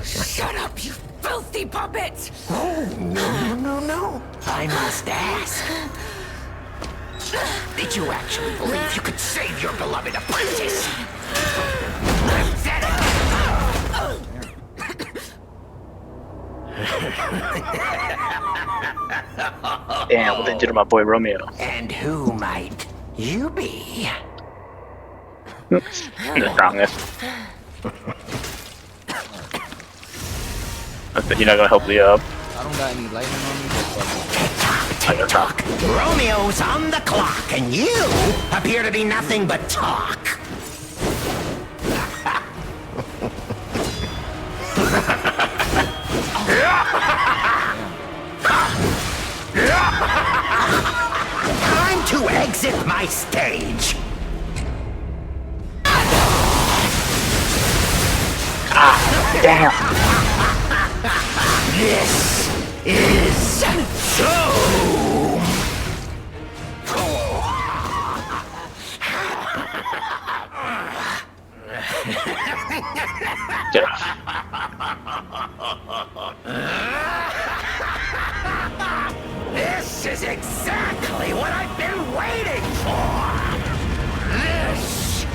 Shut up, you filthy puppet! Oh, no. I must ask. Did you actually believe you could save your beloved apprentice? Damn, what they did to my boy Romeo. And who might you be? The strongest. You're not gonna help Leah up. I don't got any lightning on me, but Talk. Romeo's on the clock, and you appear to be nothing but talk. Time to exit my stage. Damn. This is so. Get off. This is exactly what I've been waiting for. This.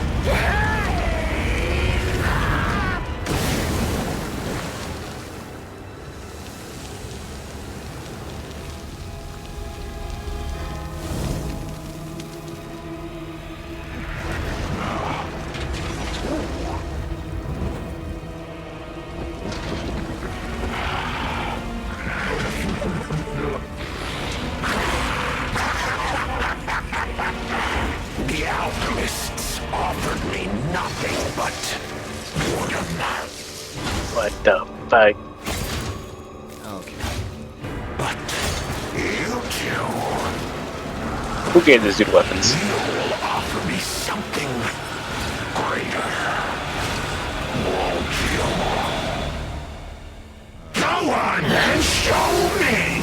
The alchemists offered me nothing but boredom. What the fuck? Okay. But you two Who gave this dude weapons? will offer me something greater. Won't you? Go on and show me!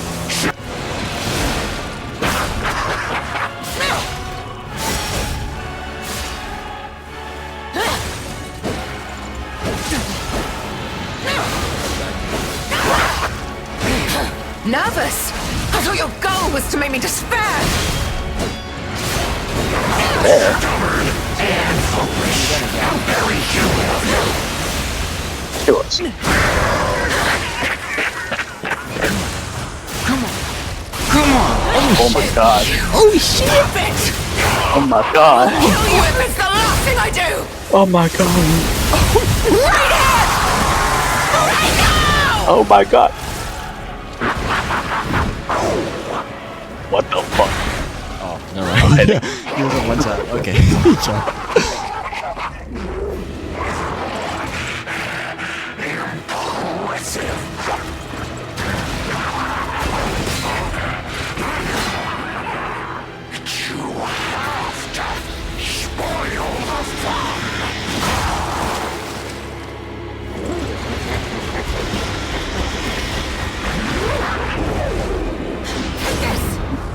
Nervous? I thought your goal was to make me despair! There. And foolish. How very human of you. It was. Oh my god. Oh shit! It! Oh my god. Kill you if it's the last thing I do! Oh my god. Right here! Right now! Oh my god. What the fuck? Oh, never mind. He was on one side. Okay. Sorry.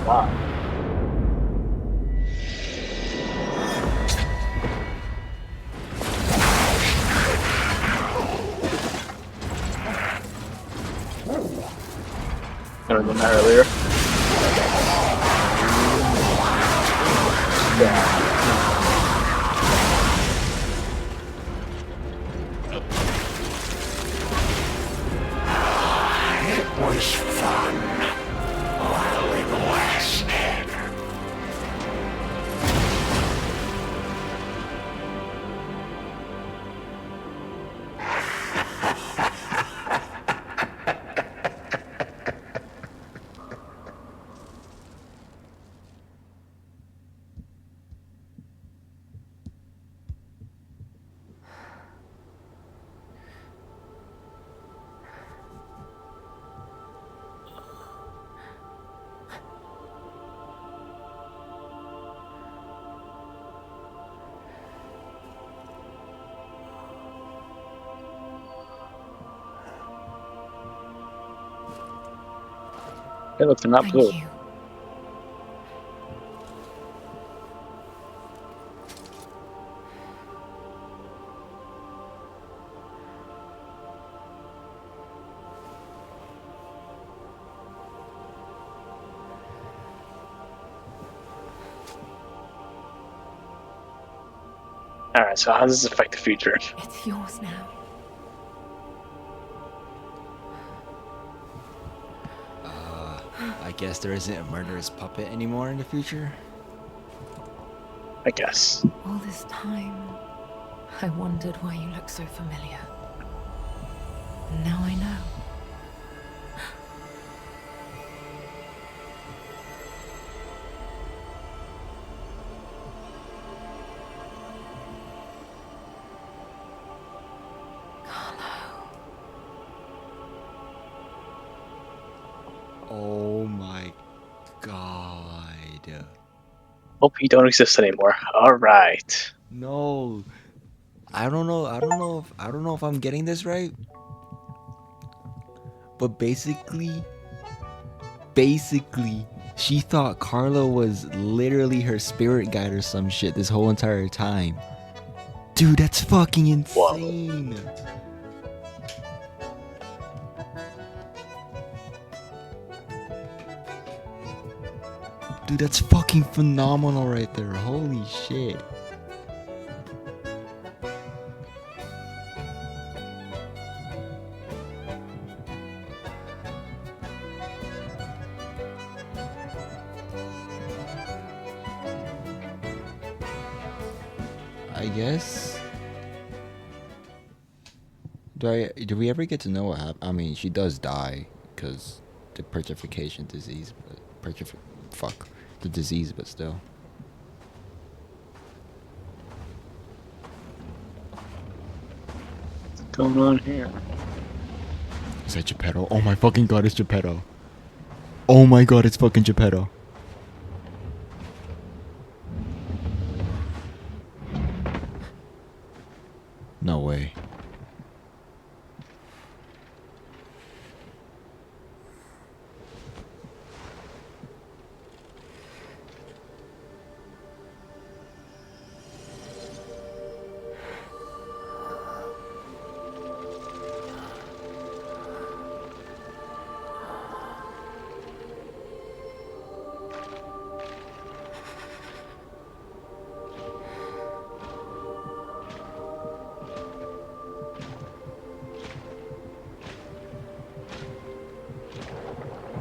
Wow. Could have done that earlier. It was fun while it lasted. It looks not blue. Thank you. Alright, so how does this affect the future? It's yours now. I guess there isn't a murderous puppet anymore in the future. I guess. All this time, I wondered why you look so familiar. And now I know. Oh my god. Hope you don't exist anymore. Alright. No. I don't know if I'm getting this right. But basically basically, she thought Carla was literally her spirit guide or some shit this whole entire time. Dude, that's fucking insane. Dude, that's fucking phenomenal right there. Holy shit. I guess. Do we ever get to know what happened? I mean, she does die because the petrification disease, but fuck the disease, but still. What's going on here? Is that Geppetto? Oh my fucking god, it's Geppetto. Oh my god, it's fucking Geppetto. No way.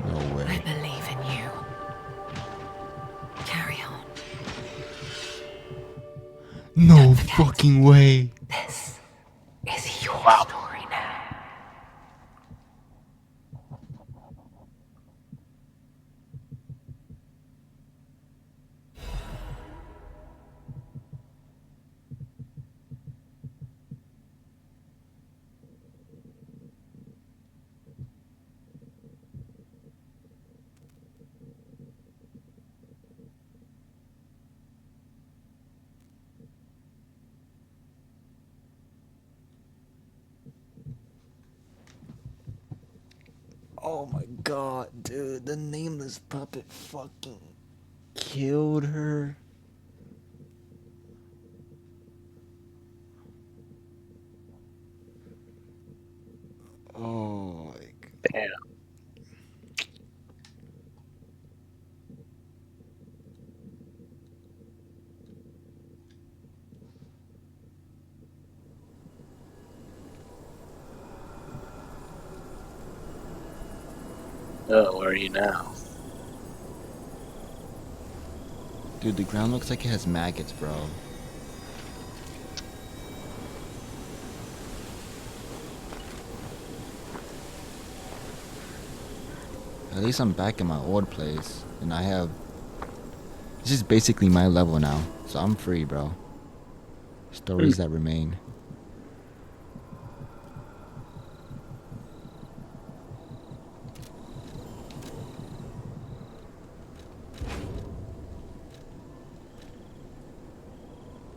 No I way. believe in you. Carry on. No fucking way. This is your Wow. story now. Oh my god, dude, the nameless puppet fucking killed her. Oh my god. Damn. Oh, where are you now? Dude, the ground looks like it has maggots, bro. At least I'm back in my old place, and I have... This is basically my level now, so I'm free, bro. Stories that remain.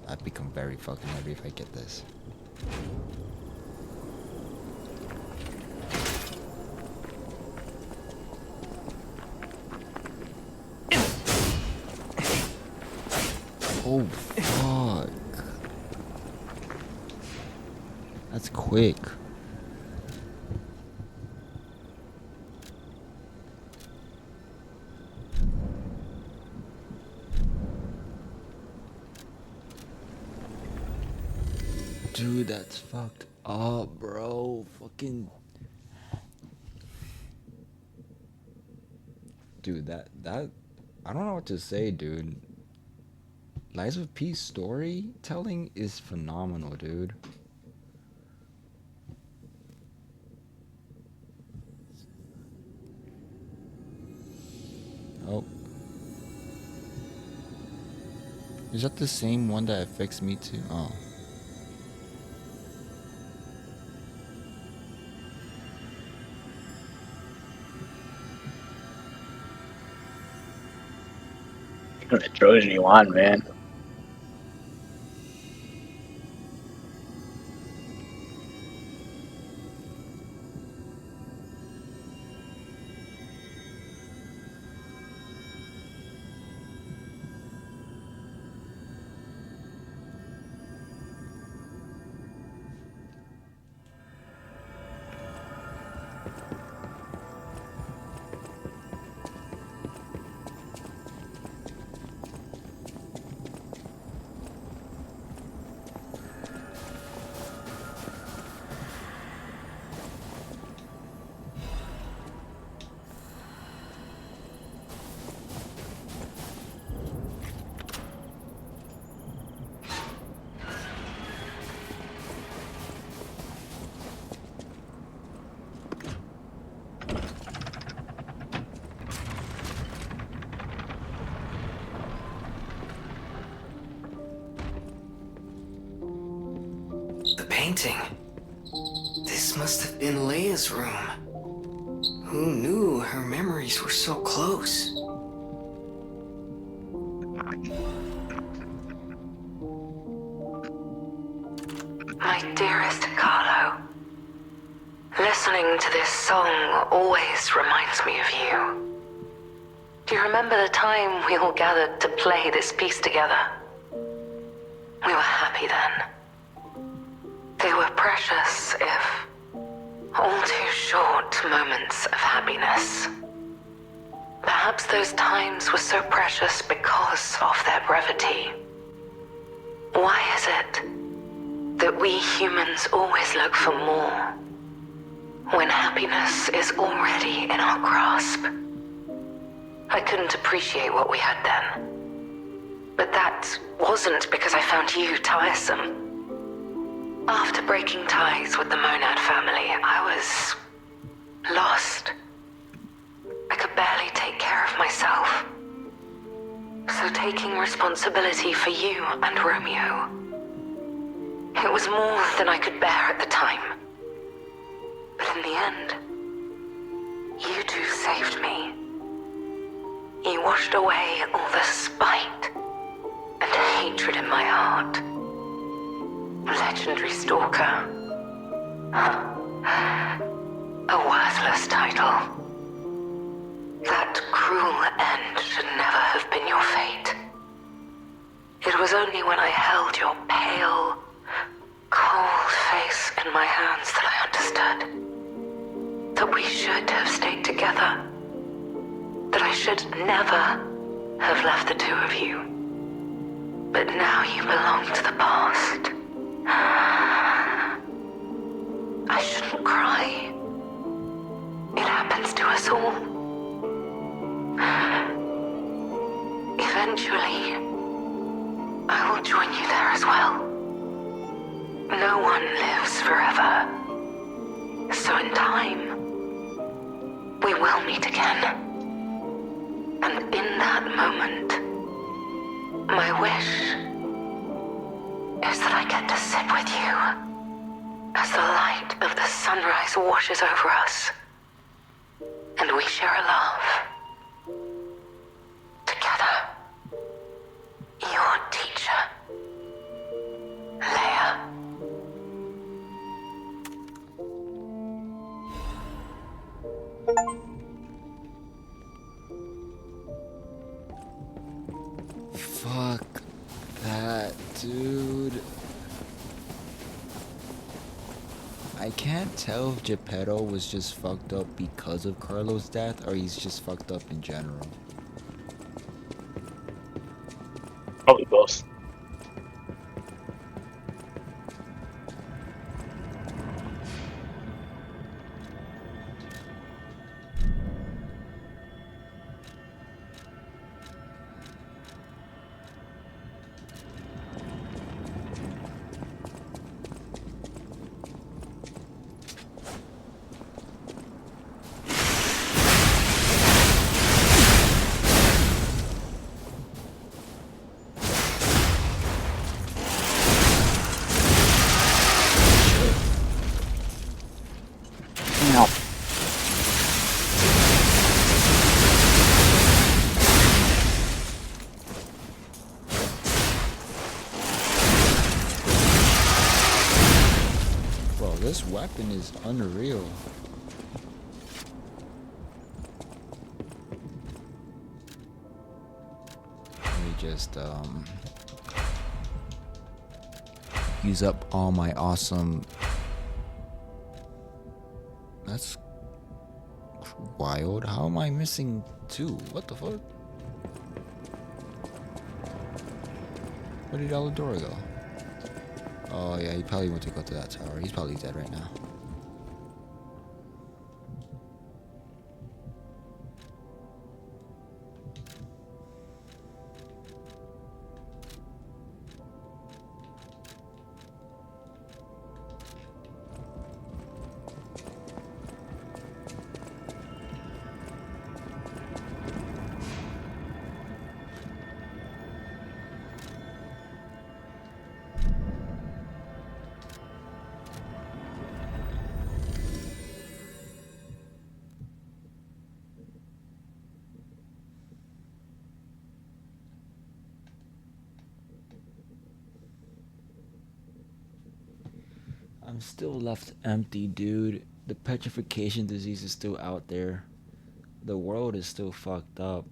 I've become very fucking heavy if I get this. Oh, fuck. That's quick. Dude, that's fucked up, bro. Fucking... Dude, that... I don't know what to say, dude. Lies of P storytelling is phenomenal, dude. Oh. Is that the same one that affects me too? Oh. You're the Trojan you want, man. painting. This must have been Leia's room. Who knew her memories were so close? My dearest Carlo, listening to this song always reminds me of you. Do you remember the time we all gathered to play this piece together? We were happy then. They were precious, if all too short moments of happiness. Perhaps those times were so precious because of their brevity. Why is it that we humans always look for more when happiness is already in our grasp? I couldn't appreciate what we had then. But that wasn't because I found you tiresome. After breaking ties with the Monad family, I was lost. I could barely take care of myself. So taking responsibility for you and Romeo, it was more than I could bear at the time. But in the end, you two saved me. You washed away all the spite and hatred in my heart. Legendary Stalker. A worthless title. That cruel end should never have been your fate. It was only when I held your pale, cold face in my hands that I understood that we should have stayed together. That I should never have left the two of you. But now you belong to the past. I shouldn't cry. It happens to us all. Eventually, I will join you there as well. No one lives forever. So in time, we will meet again. And in that moment, my wish is that I get to sit with you as the light of the sunrise washes over us, and we share a laugh. Together, your teacher, Leia. Fuck that, dude. I can't tell if Geppetto was just fucked up because of Carlo's death or he's just fucked up in general. Probably both. This weapon is unreal. Let me just use up all my awesome. That's wild. How am I missing two? What the fuck? Where did Aladora go? Oh yeah, he probably went to go to that tower. He's probably dead right now. I'm still left empty, dude. The petrification disease is still out there. The world is still fucked up.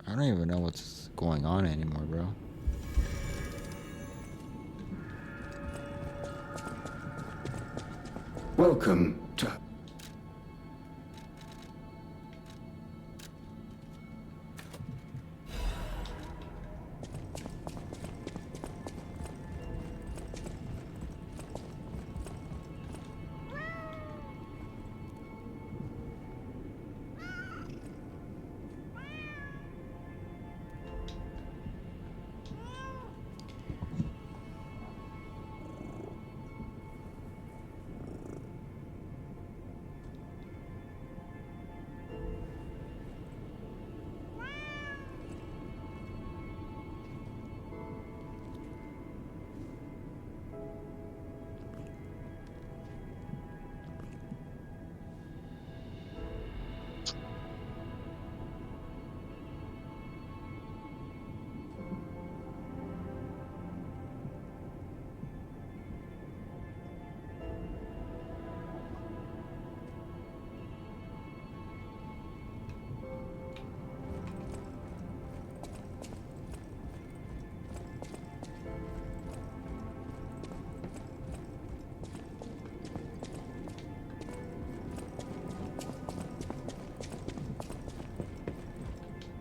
I don't even know what's going on anymore, bro. Welcome to...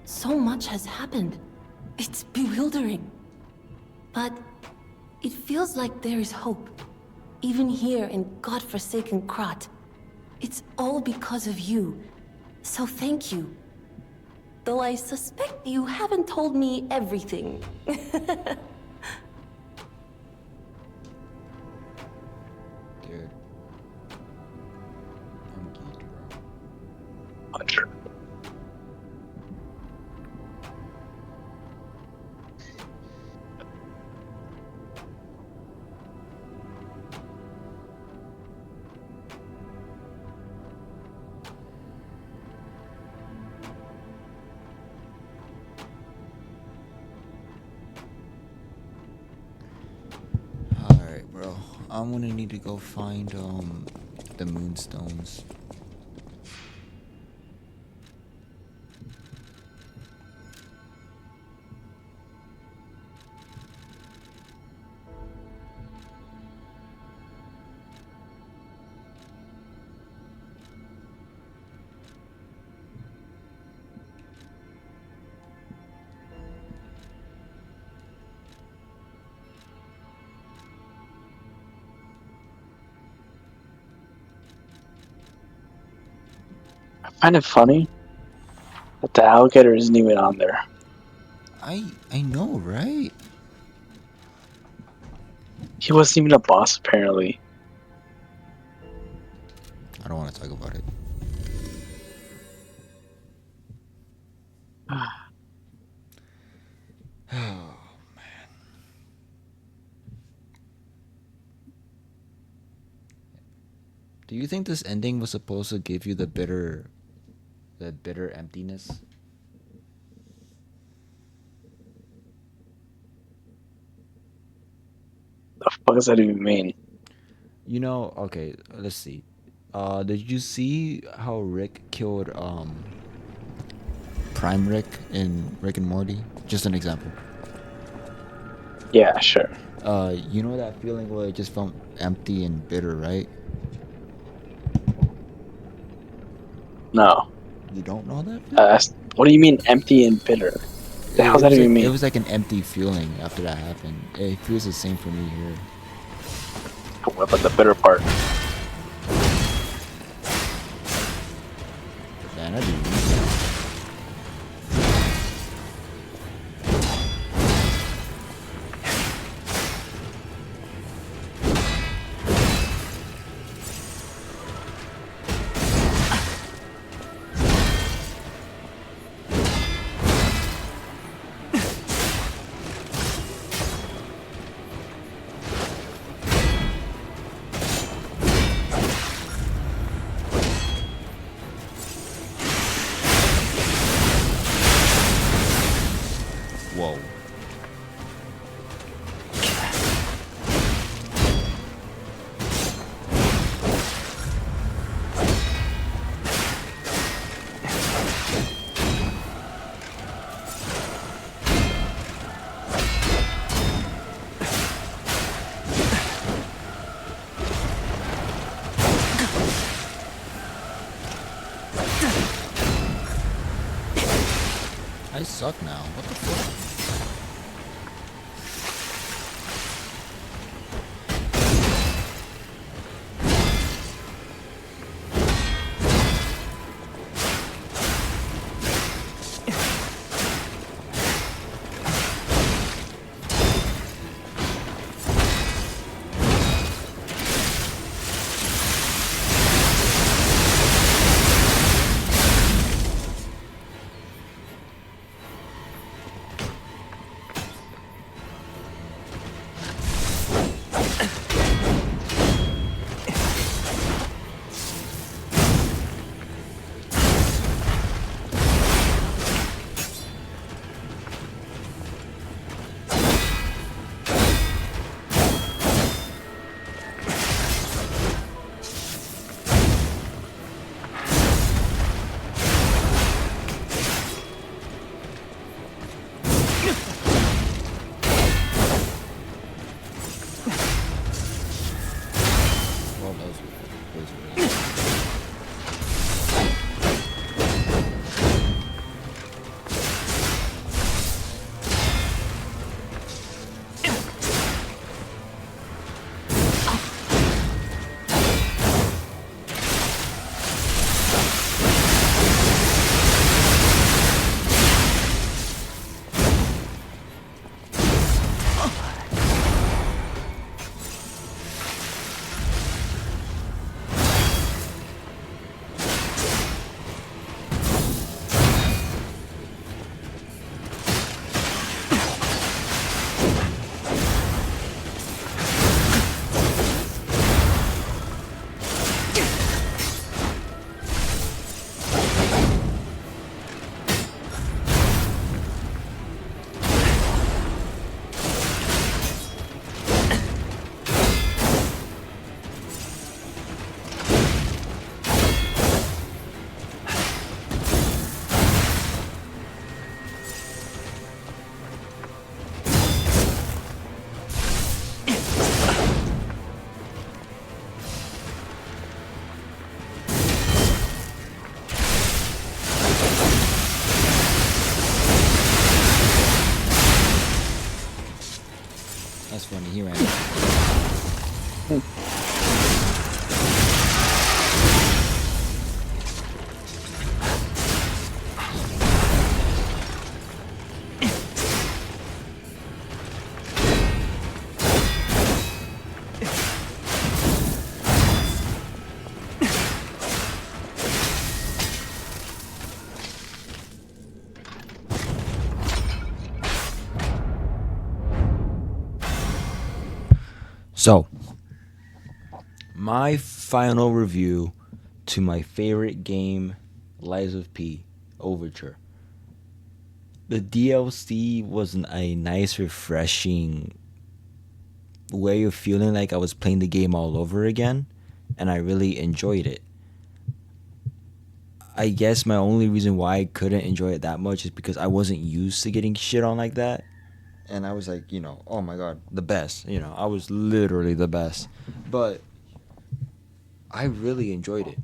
So much has happened. It's bewildering. But it feels like there is hope. Even here in godforsaken Krat. It's all because of you. So thank you. Though I suspect you haven't told me everything. Dude. I'm geeked, bro. Hunter. Alright, bro. I'm gonna need to go find the moonstones. I find it funny that the alligator isn't even on there. I know, right? He wasn't even a boss, apparently. I don't want to talk about it. Oh man. Do you think this ending was supposed to give you the bitter emptiness? The fuck does that even mean? You know, okay, let's see. Did you see how Rick killed Prime Rick in Rick and Morty? Just an example. Yeah, sure. You know that feeling where it just felt empty and bitter, right? No. You don't know that feeling? What do you mean empty and bitter? The hell does that even mean? It was like an empty feeling after that happened. It feels the same for me here. What about the bitter part? Man, I do. I suck now. What the fuck? Well, those are really That's funny. He ran. So, my final review to my favorite game, Lies of P, Overture. The DLC was a nice, refreshing way of feeling like I was playing the game all over again, and I really enjoyed it. I guess my only reason why I couldn't enjoy it that much is because I wasn't used to getting shit on like that. And I was like, oh my god, the best. I was literally the best. But I really enjoyed it.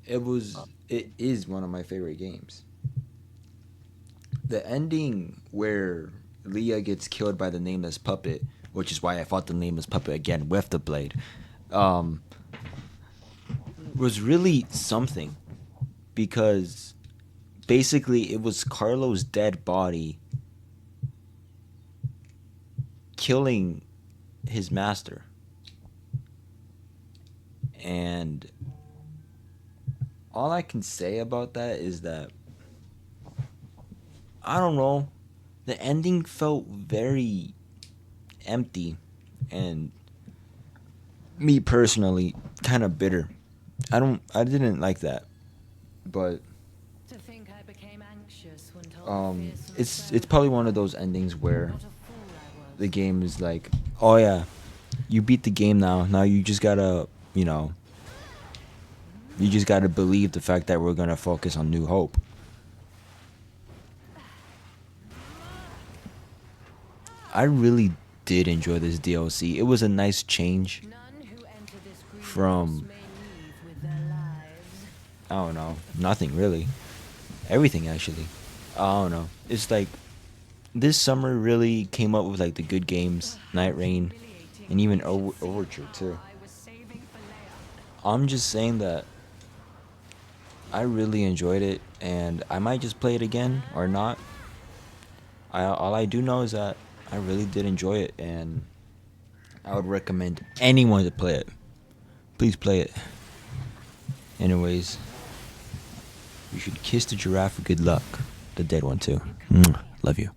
It is one of my favorite games. The ending where Leah gets killed by the nameless puppet, which is why I fought the nameless puppet again with the blade, was really something. Because basically it was Carlo's dead body killing his master. And all I can say about that is that, I don't know, the ending felt very empty and, me personally, kind of bitter. I didn't like that. But To think I became anxious when told it's probably one of those endings where the game is like, oh yeah, you beat the game now you just gotta believe the fact that we're gonna focus on New Hope. I really did enjoy this DLC. It was a nice change from, I don't know, nothing really, everything actually. I don't know. It's like this summer really came up with like the good games, Night Rain, and even Overture too. I'm just saying that I really enjoyed it, and I might just play it again or not. All I do know is that I really did enjoy it, and I would recommend anyone to play it. Please play it. Anyways, you should kiss the giraffe for good luck. The dead one too. Love you.